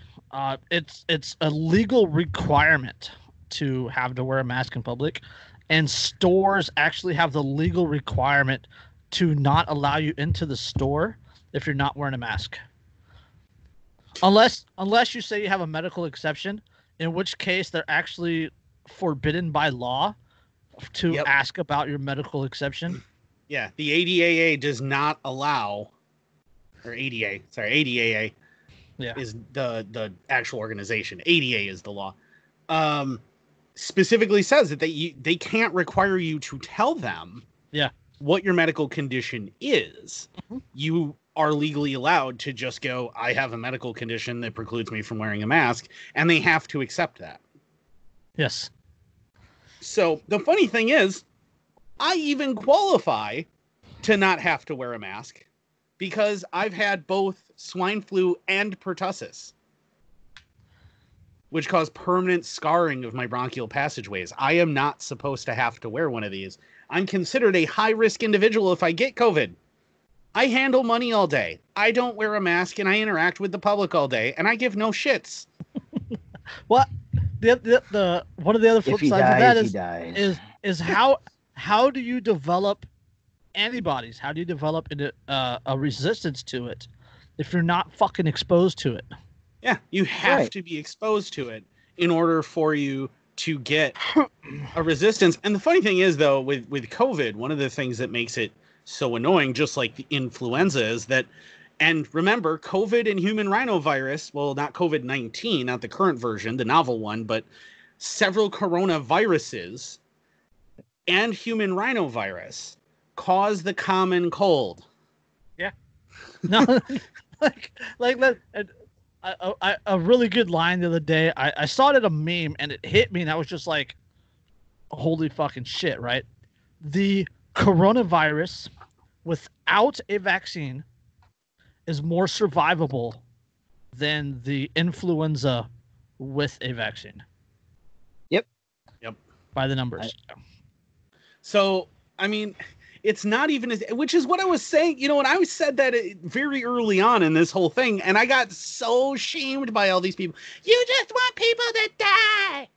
it's a legal requirement to wear a mask in public, and stores actually have the legal requirement to not allow you into the store if you're not wearing a mask, unless you say you have a medical exception, in which case they're actually forbidden by law to ask about your medical exception. Yeah, the ADAA does not allow, or ADA, sorry, ADAA is the actual organization. ADA is the law. Specifically says that they can't require you to tell them what your medical condition is. Mm-hmm. You are legally allowed to just go, I have a medical condition that precludes me from wearing a mask, and they have to accept that. Yes. So the funny thing is, I even qualify to not have to wear a mask because I've had both swine flu and pertussis, which caused permanent scarring of my bronchial passageways. I am not supposed to have to wear one of these. I'm considered a high-risk individual if I get COVID. I handle money all day. I don't wear a mask, and I interact with the public all day, and I give no shits. What? The one of the other flip sides of that is how do you develop antibodies? How do you develop a resistance to it if you're not fucking exposed to it? Yeah, you have to be exposed to it in order for you to get a resistance. And the funny thing is, though, with COVID, one of the things that makes it so annoying, just like the influenza, is that, and remember, COVID and human rhinovirus, well, not COVID-19, not the current version, the novel one, but several coronaviruses and human rhinovirus cause the common cold. Yeah. No, like that. A really good line the other day. I saw it at a meme and it hit me, and I was just like, holy fucking shit, right? The coronavirus without a vaccine is more survivable than the influenza with a vaccine. Yep. By the numbers. So, I mean, it's not even as, which is what I was saying, you know, and I said that very early on in this whole thing, and I got so shamed by all these people. You just want people to die.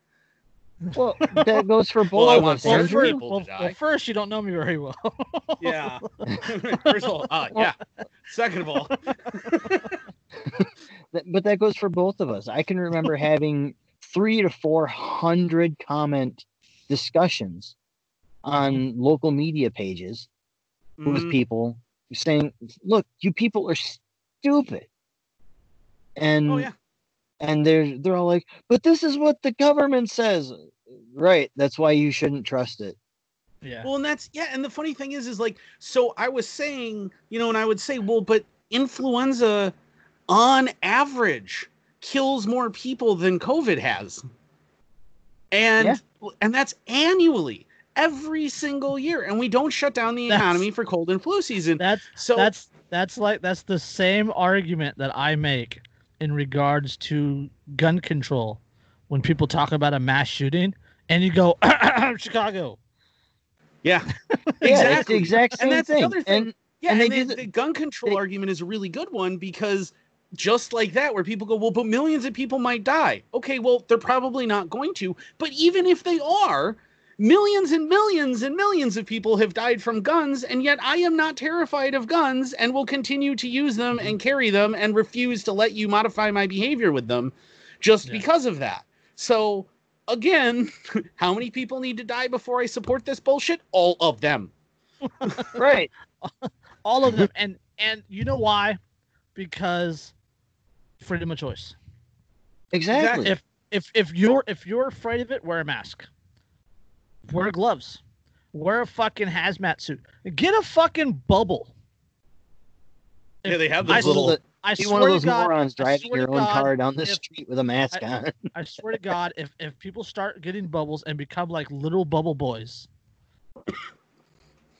Well, that goes for both. Well, I of want us, more Andrew. people to die. Well, first, you don't know me very well. Yeah. First of all, yeah. Second of all. But that goes for both of us. I can remember having 300 to 400 comment discussions on local media pages with people saying, look, you people are stupid. And and they're all like, but this is what the government says. Right. That's why you shouldn't trust it. Yeah. Well, and and the funny thing is like, so I was saying, you know, and I would say, well, but influenza on average kills more people than COVID has. And that's annually, every single year. And we don't shut down the economy for cold and flu season. That's the same argument that I make in regards to gun control when people talk about a mass shooting and you go, Chicago. Yeah, exactly. It's the exact same and that's thing. The other thing. And the gun control argument is a really good one, because just like that, where people go, well, but millions of people might die. Okay, well, they're probably not going to. But even if they are, millions and millions and millions of people have died from guns, and yet I am not terrified of guns and will continue to use them and carry them and refuse to let you modify my behavior with them just because of that. So, again, how many people need to die before I support this bullshit? All of them. Right. All of them. And you know why? Because freedom of choice. Exactly. If you're afraid of it, wear a mask. Wear gloves. Wear a fucking hazmat suit. Get a fucking bubble. Yeah, they have those little. I Be swear one of those to God, morons driving your own car down the street with a mask on. I swear to God, if people start getting bubbles and become like little bubble boys,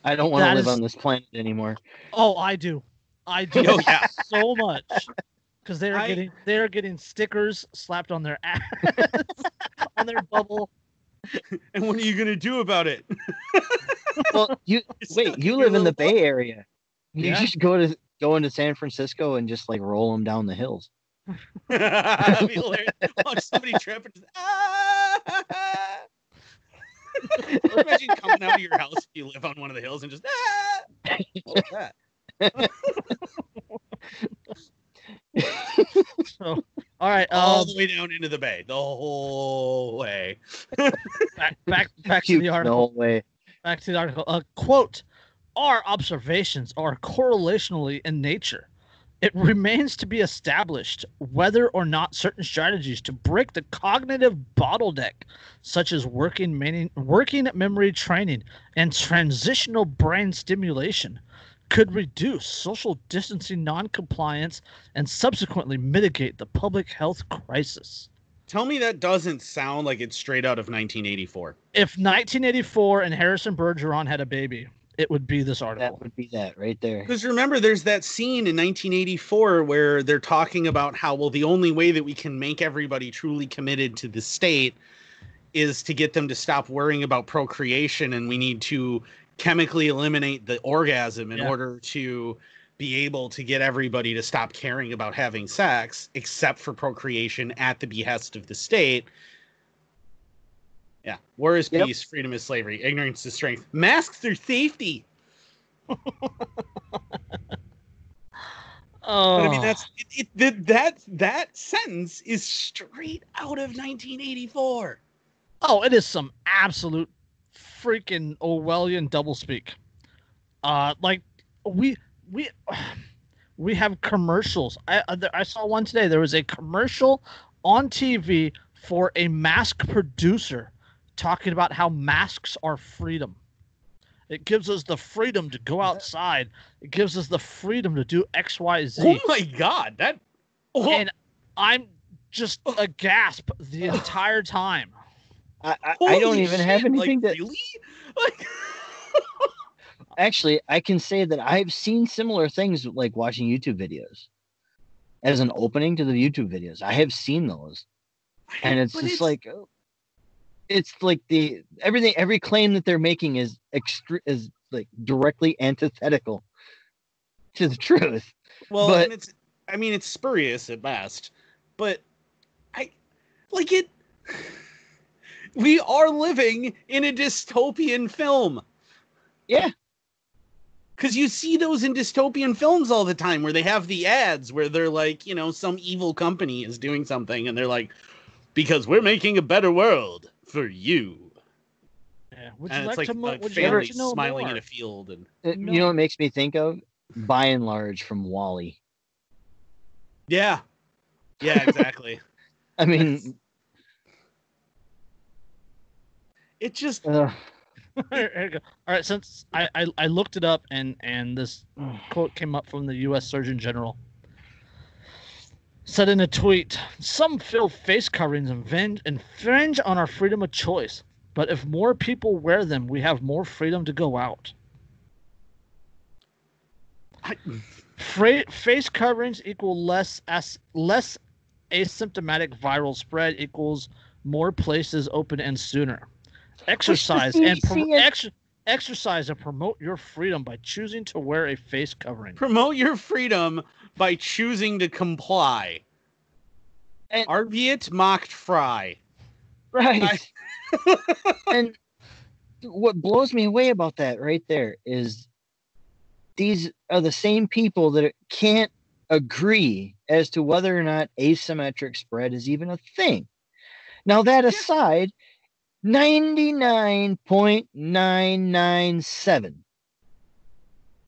I don't want to live on this planet anymore. Oh, I do. So much, because they're getting stickers slapped on their ass, on their bubble. And what are you gonna do about it? Well, you live in the Bay Area. You just go into San Francisco and just like roll them down the hills. That'd be hilarious. Watch somebody trip and just, Or imagine coming out of your house if you live on one of the hills and just What was that? So, all right, all the way down into the bay, the whole way. back to the article. No way. Back to the article. Quote: our observations are correlationally in nature. It remains to be established whether or not certain strategies to break the cognitive bottleneck, such as working memory training and transitional brain stimulation, could reduce social distancing non-compliance and subsequently mitigate the public health crisis. Tell me that doesn't sound like it's straight out of 1984. If 1984 and Harrison Bergeron had a baby, it would be this article. That would be that right there. Because remember, there's that scene in 1984 where they're talking about how, well, the only way that we can make everybody truly committed to the state is to get them to stop worrying about procreation, and we need to chemically eliminate the orgasm in order to be able to get everybody to stop caring about having sex, except for procreation at the behest of the state. Yeah. War is peace, freedom is slavery, ignorance is strength. Masks are safety. But I mean, that sentence is straight out of 1984. Oh, it is some absolute freaking Orwellian doublespeak. Like we we we have commercials. I saw one today. There was a commercial on TV for a mask producer talking about how masks are freedom. It gives us the freedom to go outside. It gives us the freedom to do X, Y, Z. Oh my God, that. Oh. And I'm just aghast the entire time. I don't even have anything like, really? Like... Actually, I can say that I've seen similar things like watching YouTube videos as an opening to the YouTube videos. I have seen those, and it's like every claim that they're making is like directly antithetical to the truth. Well, but, and it's spurious at best, but I like it. We are living in a dystopian film. Yeah. Because you see those in dystopian films all the time where they have the ads where they're like, some evil company is doing something and they're like, because we're making a better world for you. Yeah. And it's like a family smiling in a field. And you know what makes me think of? By and Large from WALL-E. Yeah. Yeah, exactly. I mean... It just... All right, since I looked it up and this quote came up from the U.S. Surgeon General. Said in a tweet, "Some feel face coverings infringe on our freedom of choice, but if more people wear them, we have more freedom to go out." Face coverings equal less asymptomatic viral spread equals more places open and sooner. Exercise and promote your freedom by choosing to wear a face covering. Promote your freedom by choosing to comply. And albeit mocked fry. Right. And what blows me away about that right there is these are the same people that can't agree as to whether or not asymmetric spread is even a thing. Now, that aside, 99.997.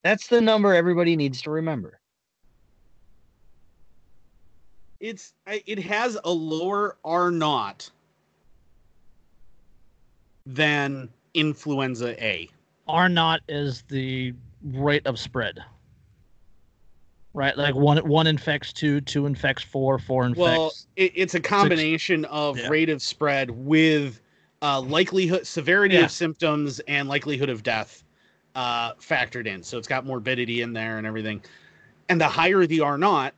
That's the number everybody needs to remember. It has a lower R0 than influenza A. R0 is the rate of spread. Right, like one infects two infects four infects. Well, it's a combination of rate of spread with likelihood, severity of symptoms, and likelihood of death factored in. So it's got morbidity in there and everything. And the higher the R0,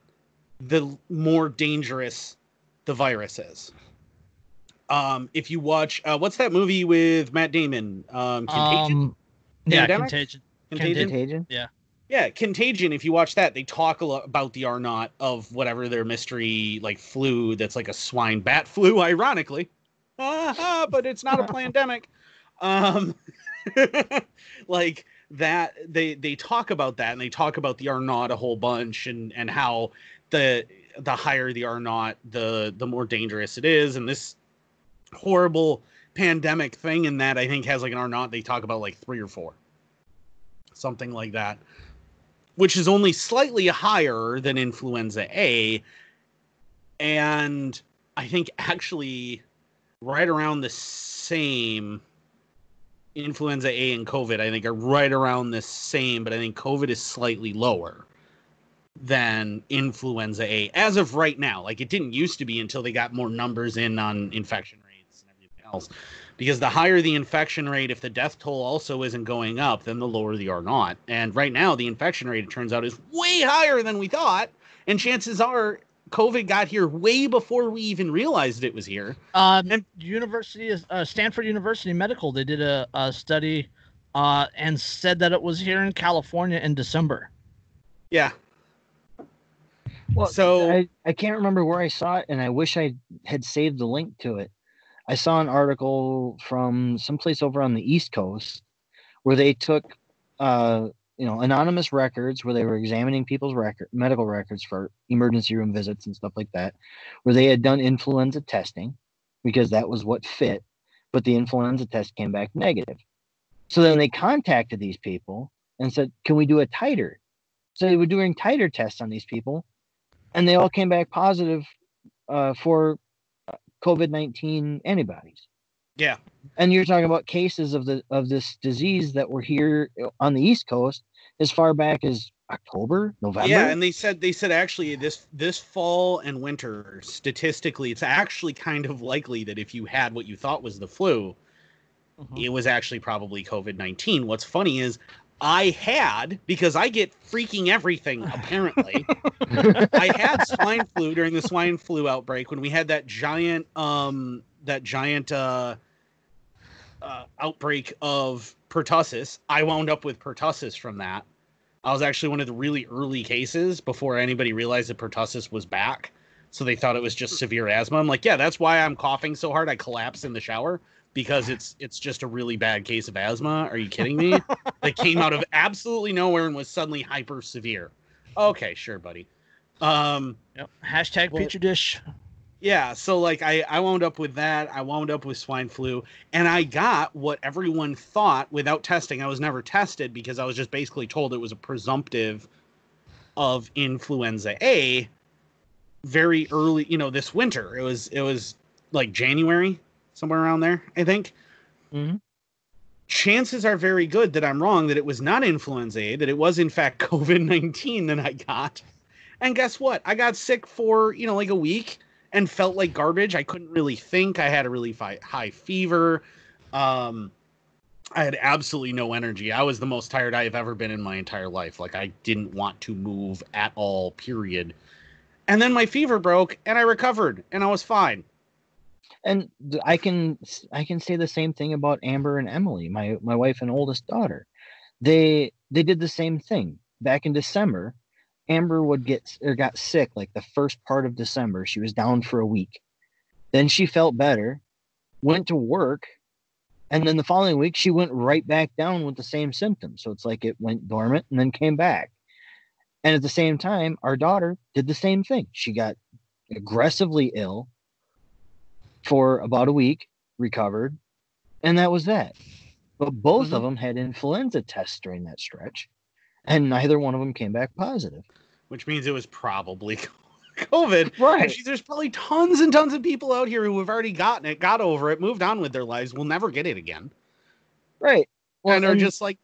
the more dangerous the virus is. If you watch, what's that movie with Matt Damon? Contagion? Yeah, Contagion. Yeah. Yeah, Contagion, if you watch that, they talk a lot about the R0 of whatever their mystery like flu that's like a swine bat flu, ironically. But it's not a pandemic. Like that, they talk about that, and they talk about the R0 a whole bunch, and how the higher the R0, the more dangerous it is. And this horrible pandemic thing in that I think has like an R0 they talk about like 3 or 4, something like that, which is only slightly higher than influenza A, and I think actually right around the same. Influenza A and COVID, I think, are right around the same, but I think COVID is slightly lower than influenza A as of right now. Like, it didn't used to be until they got more numbers in on infection rates and everything else. Because the higher the infection rate, if the death toll also isn't going up, then the lower the R0. And right now, the infection rate, it turns out, is way higher than we thought. And chances are COVID got here way before we even realized it was here. And Stanford University Medical, they did a study and said that it was here in California in December. Yeah. Well, so I can't remember where I saw it, and I wish I had saved the link to it. I saw an article from someplace over on the East Coast where they took anonymous records, where they were examining people's medical records for emergency room visits and stuff like that, where they had done influenza testing because that was what fit. but the influenza test came back negative. So then they contacted these people and said, can we do a titer? So they were doing titer tests on these people, and they all came back positive for COVID-19 antibodies. Yeah. And you're talking about cases of this disease that were here on the East Coast as far back as October, November. Yeah, and they said actually this fall and winter, statistically, it's actually kind of likely that if you had what you thought was the flu, it was actually probably COVID-19. What's funny is I had, because I get freaking everything, apparently, I had swine flu during the swine flu outbreak when we had that giant outbreak of pertussis. I wound up with pertussis from that. I was actually one of the really early cases before anybody realized that pertussis was back. So they thought it was just severe asthma. I'm like, yeah, that's why I'm coughing so hard I collapse in the shower, because it's just a really bad case of asthma. Are you kidding me? That came out of absolutely nowhere and was suddenly hyper severe. Okay, sure, buddy. Yep. Hashtag Petri dish. Yeah, so like I wound up with that. I wound up with swine flu, and I got what everyone thought without testing. I was never tested because I was just basically told it was a presumptive of influenza A very early, this winter. It was like January, somewhere around there, I think. Mm-hmm. Chances are very good that I'm wrong, that it was not influenza A, that it was in fact COVID-19 that I got. And guess what? I got sick for, like a week and felt like garbage. I couldn't really think. I had a really high fever. I had absolutely no energy. I was the most tired I have ever been in my entire life. Like, I didn't want to move at all, period. And then my fever broke and I recovered and I was fine. And I can say the same thing about Amber and Emily, my wife and oldest daughter. They did the same thing back in December. Amber got sick like the first part of December. She was down for a week. Then she felt better, went to work, and then the following week she went right back down with the same symptoms. So it's like it went dormant and then came back. And at the same time, our daughter did the same thing. She got aggressively ill for about a week, recovered, and that was that. But both of them had influenza tests during that stretch, and neither one of them came back positive. Which means it was probably COVID. Right. There's probably tons and tons of people out here who have already gotten it, got over it, moved on with their lives, will never get it again. Right. Well, and they're just like,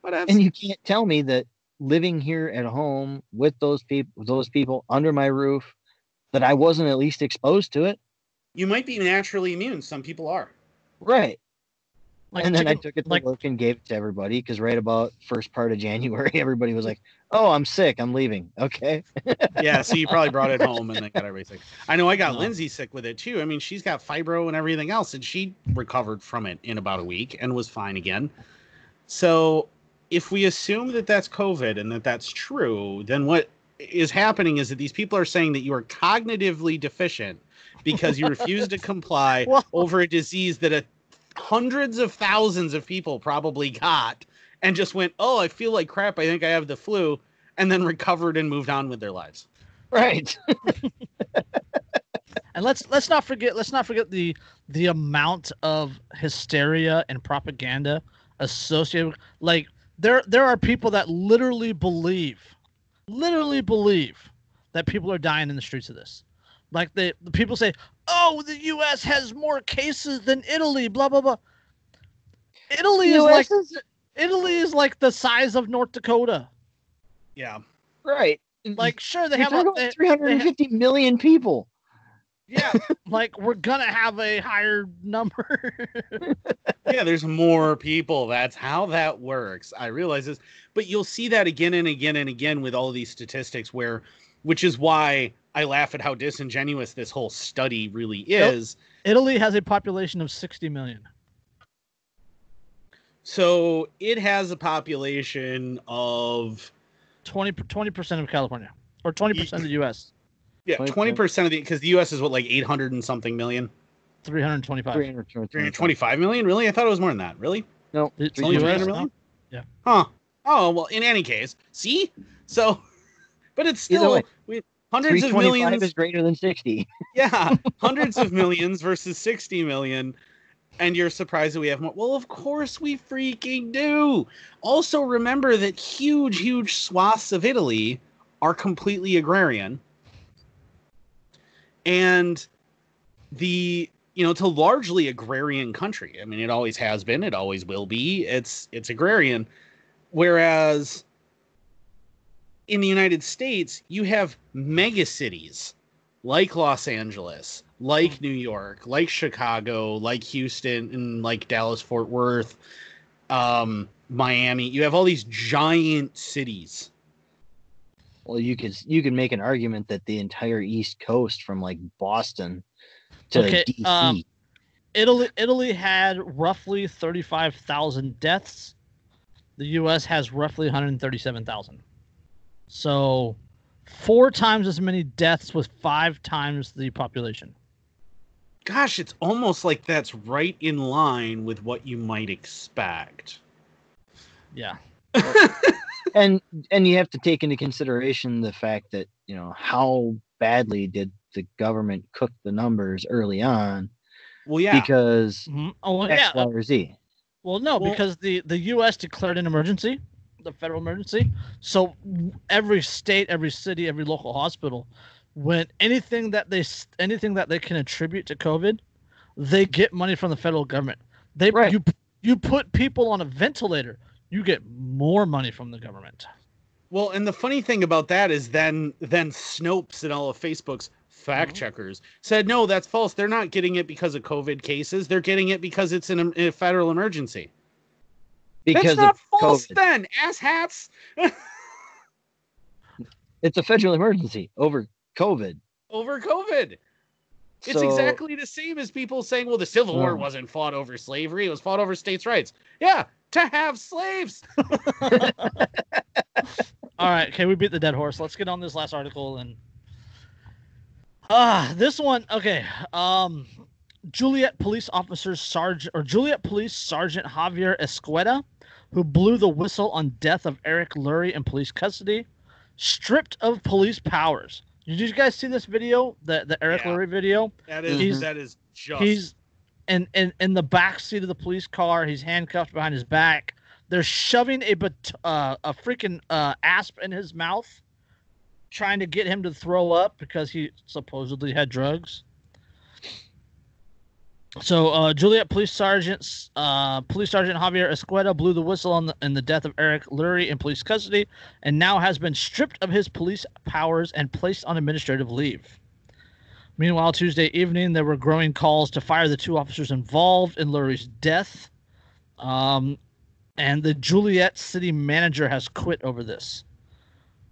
whatever. And you can't tell me that living here at home with those people under my roof, that I wasn't at least exposed to it. You might be naturally immune. Some people are. Right. And then I took it to work and gave it to everybody, because right about first part of January, everybody was like, oh, I'm sick. I'm leaving. Okay. Yeah, so you probably brought it home and then got everybody sick. I know I got Lindsay sick with it, too. I mean, she's got fibro and everything else, and she recovered from it in about a week and was fine again. So if we assume that that's COVID and that that's true, then what is happening is that these people are saying that you are cognitively deficient because you refuse to comply over a disease that hundreds of thousands of people probably got and just went, oh, I feel like crap, I think I have the flu, and then recovered and moved on with their lives. Right. And let's not forget the amount of hysteria and propaganda associated. Like there are people that literally believe that people are dying in the streets of this. Like the people say, oh, the U.S. has more cases than Italy, blah, blah, blah. Italy is like the size of North Dakota. Yeah. Right. Like, sure, they have 350 million people. Yeah. Like, we're going to have a higher number. Yeah, there's more people. That's how that works. I realize this. But you'll see that again and again and again with all these statistics which is why I laugh at how disingenuous this whole study really is. Italy has a population of 60 million. So it has a population of 20% of California, or 20% of the U.S. Yeah, 20% of because the U.S. is what, like 800 and something million? 325. 325 million? Really? I thought it was more than that. Really? No. It's only 300 million? Yeah. Huh. Oh, well, in any case. See? So, but it's still hundreds of millions. is greater than 60. Yeah. Hundreds of millions versus 60 million. And you're surprised that we have more. Well, of course we freaking do. Also, remember that huge swaths of Italy are completely agrarian. And it's a largely agrarian country. I mean, it always has been. It always will be. It's agrarian. Whereas in the United States, you have mega cities like Los Angeles, like New York, like Chicago, like Houston, and like Dallas, Fort Worth, Miami. You have all these giant cities. Well, you could make an argument that the entire East Coast, from like Boston to DC. Italy had roughly 35,000 deaths. The U.S. has roughly 137,000. So 4 times as many deaths with 5 times the population. Gosh, it's almost like that's right in line with what you might expect. Yeah. and you have to take into consideration the fact that, how badly did the government cook the numbers early on? Well, yeah. Because X, Y, or Z. Well, no, because the U.S. declared an emergency, the federal emergency. So every state, every city, every local hospital, when anything that they can attribute to COVID, they get money from the federal government. You put people on a ventilator, you get more money from the government. Well, and the funny thing about that is then Snopes and all of Facebook's fact checkers said, no, that's false. They're not getting it because of COVID cases. They're getting it because it's in a federal emergency. Because that's not false COVID. Then, asshats. It's a federal emergency over COVID. It's exactly the same as people saying, well, the Civil War wasn't fought over slavery. It was fought over states' rights. Yeah, to have slaves. All right, okay, we beat the dead horse. Let's get on this last article. And this one, okay. Juliet Police Sergeant Javier Escueda, who blew the whistle on death of Eric Lurie in police custody, stripped of police powers. Did you guys see this video? The Eric Lurie video? That is just. He's in the back seat of the police car. He's handcuffed behind his back. They're shoving a freaking asp in his mouth, trying to get him to throw up because he supposedly had drugs. So Juliet Police Sergeant Javier Escueda blew the whistle in the death of Eric Lurie in police custody, and now has been stripped of his police powers and placed on administrative leave. Meanwhile, Tuesday evening, there were growing calls to fire the 2 officers involved in Lurie's death. And the Juliet city manager has quit over this.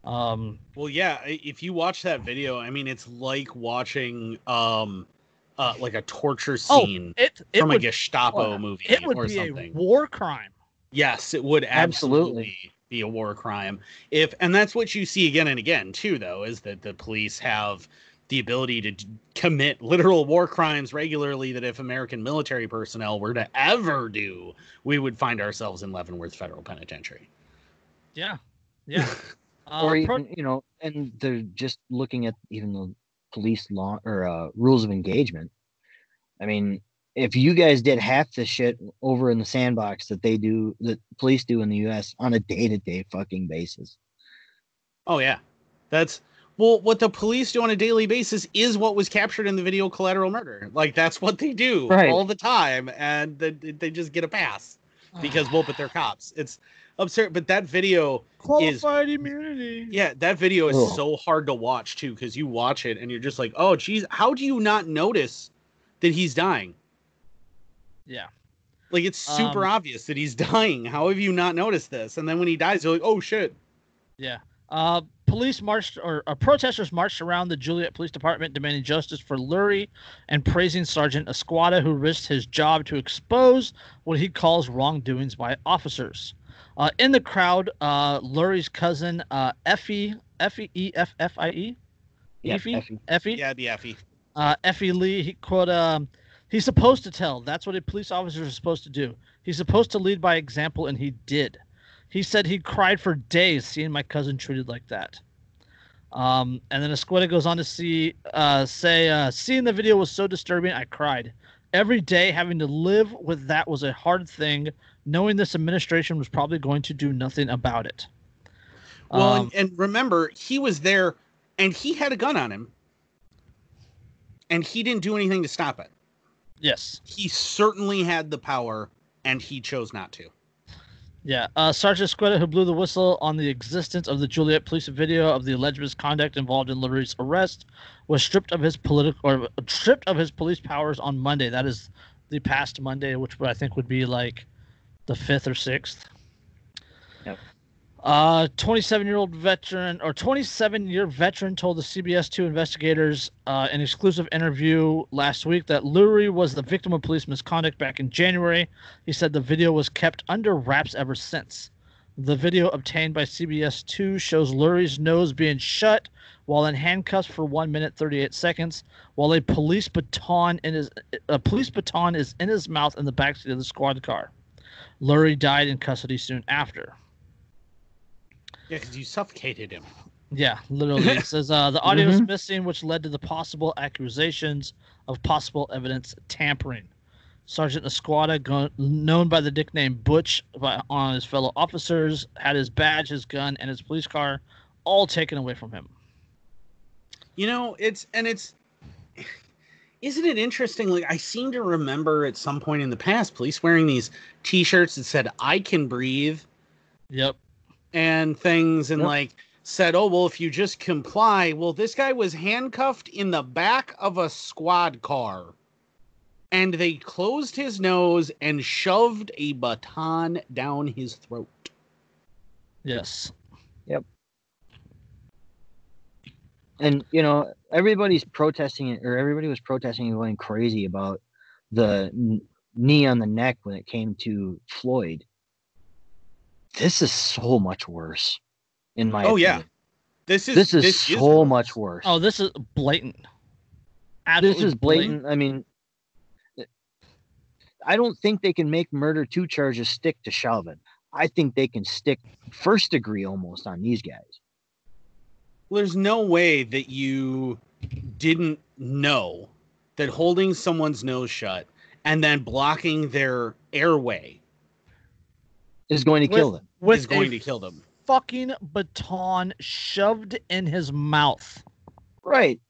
Well, yeah, if you watch that video, I mean, it's like watching like a torture scene from a Gestapo movie or something. It would be a war crime. Yes, it would absolutely be a war crime. And that's what you see again and again, too, though, is that the police have the ability to commit literal war crimes regularly that if American military personnel were to ever do, we would find ourselves in Leavenworth Federal Penitentiary. Yeah. Or even, and they're just looking at even the police law or rules of engagement. I mean, if you guys did half the shit over in the sandbox that police do in the U.S. on a day-to-day fucking basis. Oh, yeah. Well, what the police do on a daily basis is what was captured in the video Collateral Murder. Like, that's what they do all the time, and they just get a pass because they're cops. It's absurd, but that video qualified immunity. Yeah, that video is so hard to watch, too, because you watch it, and you're just like, oh, geez, how do you not notice that he's dying? Yeah. Like, it's super obvious that he's dying. How have you not noticed this? And then when he dies, you're like, oh, shit. Yeah. Protesters marched around the Juliet Police Department demanding justice for Lurie and praising Sergeant Escueda, who risked his job to expose what he calls wrongdoings by officers. In the crowd, Lurie's cousin, Effie. Yeah, the Effie. Effie Lee, he quote, he's supposed to tell. That's what a police officer is supposed to do. He's supposed to lead by example, and he did. He said he cried for days seeing my cousin treated like that. And then Escueda goes on to say, seeing the video was so disturbing, I cried. Every day having to live with that was a hard thing, knowing this administration was probably going to do nothing about it. Well, and remember, he was there and he had a gun on him and he didn't do anything to stop it. Yes. He certainly had the power and he chose not to. Yeah. Sergeant Squetta, who blew the whistle on the existence of the Juliet police video of the alleged misconduct involved in Lurie's arrest, was stripped of his police powers on Monday. That is the past Monday, which I think would be like the 5th or 6th. Yep. 27-year veteran told the CBS 2 investigators in an exclusive interview last week that Lurie was the victim of police misconduct back in January. He said the video was kept under wraps ever since. The video obtained by CBS 2 shows Lurie's nose being shut while in handcuffs for 1 minute 38 seconds, while a police baton is in his mouth in the backseat of the squad car. Lurie died in custody soon after. Yeah, because you suffocated him. Yeah, literally. It says the audio is missing, which led to the possible accusations of possible evidence tampering. Sergeant Esquada, known by the nickname Butch on his fellow officers, had his badge, his gun, and his police car all taken away from him. You know, isn't it interesting? Like, I seem to remember at some point in the past, police wearing these T-shirts that said, "I can breathe." Yep. And things, and like said, "Oh, well, if you just comply." Well, this guy was handcuffed in the back of a squad car, and they closed his nose and shoved a baton down his throat. Yes. Yep. And, you know, everybody was protesting and going crazy about the knee on the neck when it came to Floyd. This is so much worse, in my opinion. Yeah. This is so much worse. Oh, this is blatant. Absolutely this is blatant. I mean, I don't think they can make murder 2 charges stick to Chauvin. I think they can stick first degree almost on these guys. Well, there's no way that you didn't know that holding someone's nose shut and then blocking their airway is going to kill them. Is going to kill them. Fucking baton shoved in his mouth. Right.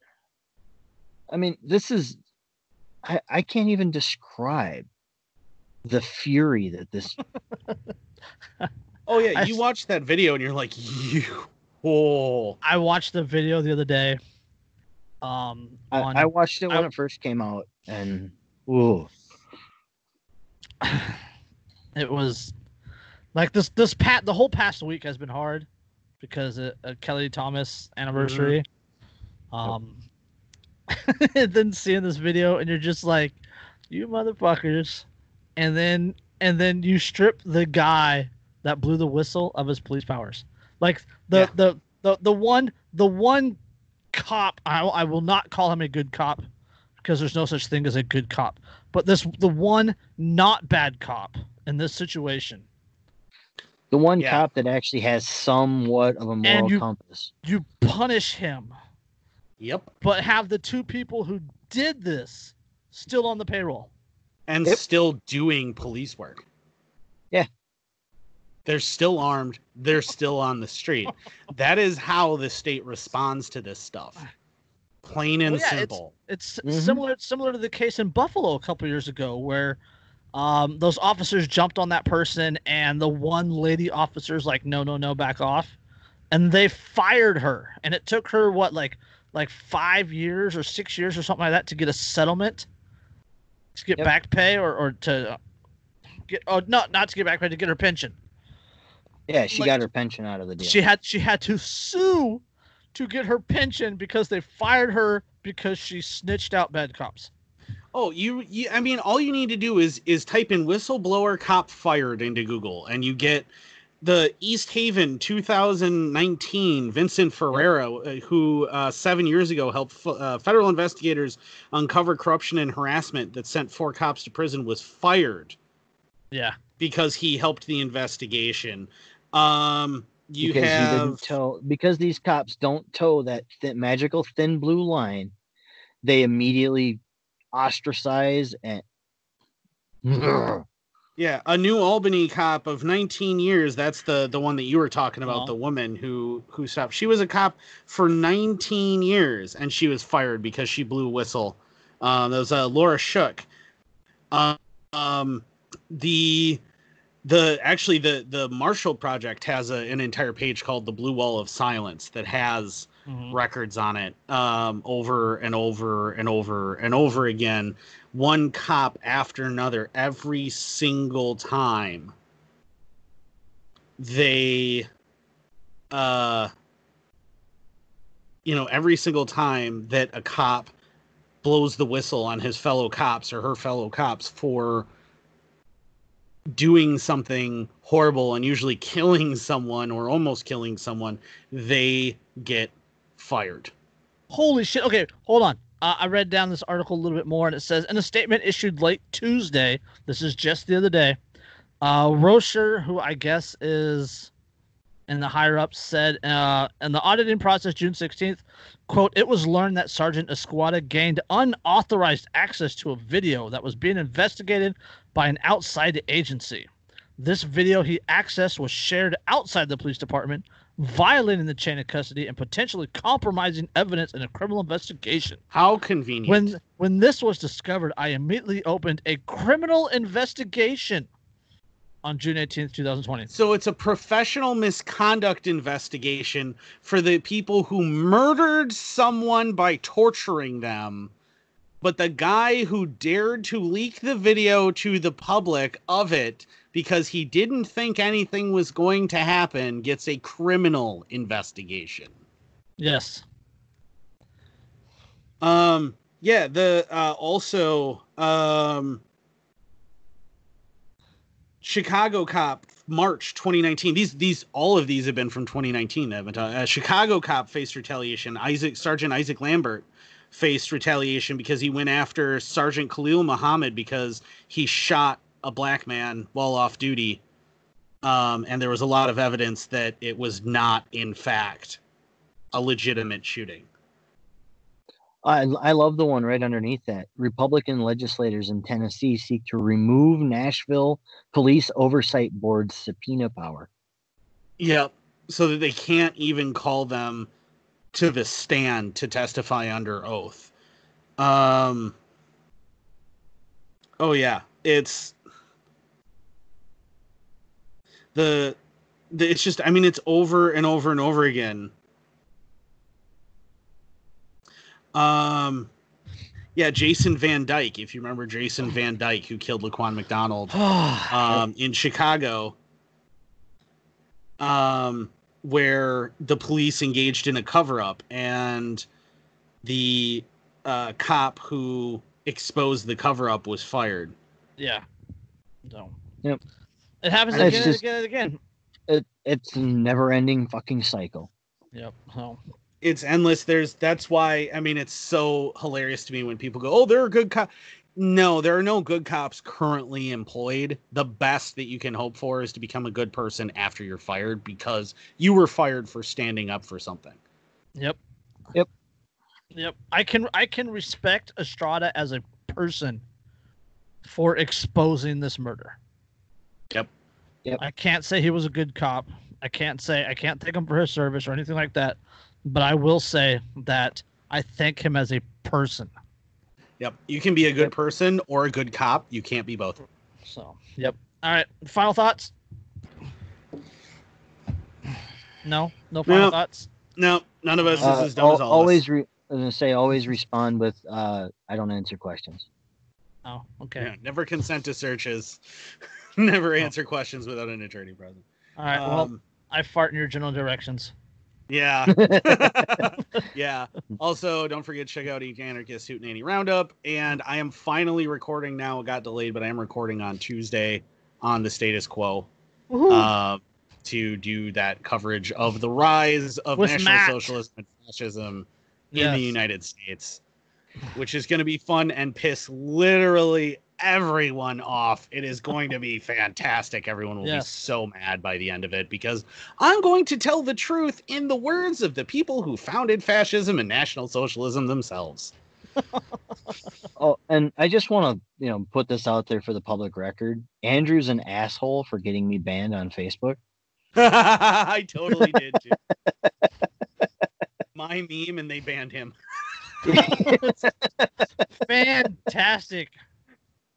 I mean, this is... I can't even describe the fury that this... Oh, yeah. You watched that video and you're like, Oh. I watched the video the other day. I watched it when it first came out, and ooh. It was like the whole past week has been hard because of Kelly Thomas anniversary. And then seeing this video and you're just like, you motherfuckers, and then you strip the guy that blew the whistle of his police powers. Like the one cop, I will not call him a good cop because there's no such thing as a good cop. But the one not bad cop in this situation. The one cop that actually has somewhat of a moral compass. You punish him. Yep. But have the 2 people who did this still on the payroll. And still doing police work. Yeah. They're still armed. They're still on the street. That is how the state responds to this stuff. Plain and simple. It's similar to the case in Buffalo a couple years ago where those officers jumped on that person and the one lady officer's like, no, back off. And they fired her. And it took her, like 5 years or 6 years or something like that to get a settlement, to get back pay or to get, not to get back pay, to get her pension. Yeah, she got her pension out of the deal. She had to sue to get her pension because they fired her because she snitched out bad cops. Oh, I mean, all you need to do is type in whistleblower cop fired into Google and you get the East Haven 2019 Vincent Ferreira, who 7 years ago helped federal investigators uncover corruption and harassment that sent 4 cops to prison, was fired. Yeah. Because he helped the investigation. Because these cops don't toe that magical thin blue line, they immediately ostracized and. Yeah, a New Albany cop of 19 years. That's the one that you were talking about, Oh. the woman who stopped. She was a cop for 19 years, and she was fired because she blew a whistle. That was Laura Shook. The Marshall Project has an entire page called the Blue Wall of Silence that has records on it over and over and over and over again. One cop after another, every single time they, every single time that a cop blows the whistle on his fellow cops or her fellow cops for doing something horrible and usually killing someone or almost killing someone, they get fired. Holy shit. Okay, hold on. I read down this article a little bit more, and it says, in a statement issued late Tuesday, this is just the other day, Rocher, who I guess is in the higher-ups, said, in the auditing process June 16th, quote, it was learned that Sergeant Esquada gained unauthorized access to a video that was being investigated by an outside agency. This video he accessed was shared outside the police department, violating the chain of custody and potentially compromising evidence in a criminal investigation. How convenient. When this was discovered, I immediately opened a criminal investigation on June 18th, 2020. So it's a professional misconduct investigation for the people who murdered someone by torturing them. But the guy who dared to leak the video to the public of it because he didn't think anything was going to happen gets a criminal investigation. Yes. Chicago cop, March 2019. All of these have been from 2019. Chicago cop faced retaliation. Sergeant Isaac Lambert faced retaliation because he went after Sergeant Khalil Muhammad because he shot a black man while off duty. And there was a lot of evidence that it was not, in fact, a legitimate shooting. I love the one right underneath that. Republican legislators in Tennessee seek to remove Nashville Police Oversight Board's subpoena power. Yep. So that they can't even call them to the stand to testify under oath. Oh yeah. It's it's just, I mean, it's over and over and over again. Yeah, Jason Van Dyke, if you remember Jason Van Dyke, who killed Laquan McDonald in Chicago, where the police engaged in a cover-up, and the cop who exposed the cover-up was fired. Yeah. So. Yep. It happens again and again and again. It's a never-ending fucking cycle. Yep. So. It's endless. That's why, I mean, it's so hilarious to me when people go, oh, they're a good cop. No, there are no good cops currently employed. The best that you can hope for is to become a good person after you're fired because you were fired for standing up for something. Yep. Yep. I can respect Estrada as a person for exposing this murder. Yep. I can't say he was a good cop. I can't take him for his service or anything like that. But I will say that I thank him as a person. Yep. You can be a good person or a good cop. You can't be both. So, yep. All right. Final thoughts? No final thoughts? No, none of us is as dumb as all always I was going to say, always respond with, I don't answer questions. Oh, okay. Yeah, never consent to searches. Never answer questions without an attorney present. All right. Well, I fart in your general directions. Yeah. Yeah. Also, don't forget to check out Each Anarchist Hootenanny Roundup. And I am finally recording now. It got delayed, but I am recording on Tuesday on the Status Quo to do that coverage of the rise of National Socialism and Fascism in the United States, which is going to be fun and piss literally everyone off. It is going to be fantastic. Everyone will be so mad by the end of it because I'm going to tell the truth in the words of the people who founded fascism and National Socialism themselves. Oh, and I just want to, put this out there for the public record. Andrew's an asshole for getting me banned on Facebook. I totally did too. My meme, and they banned him. Fantastic.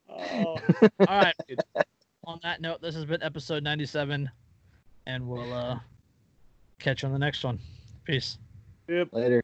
Oh. All right. On that note, this has been episode 97, and we'll catch you on the next one. Peace. Yep. Later.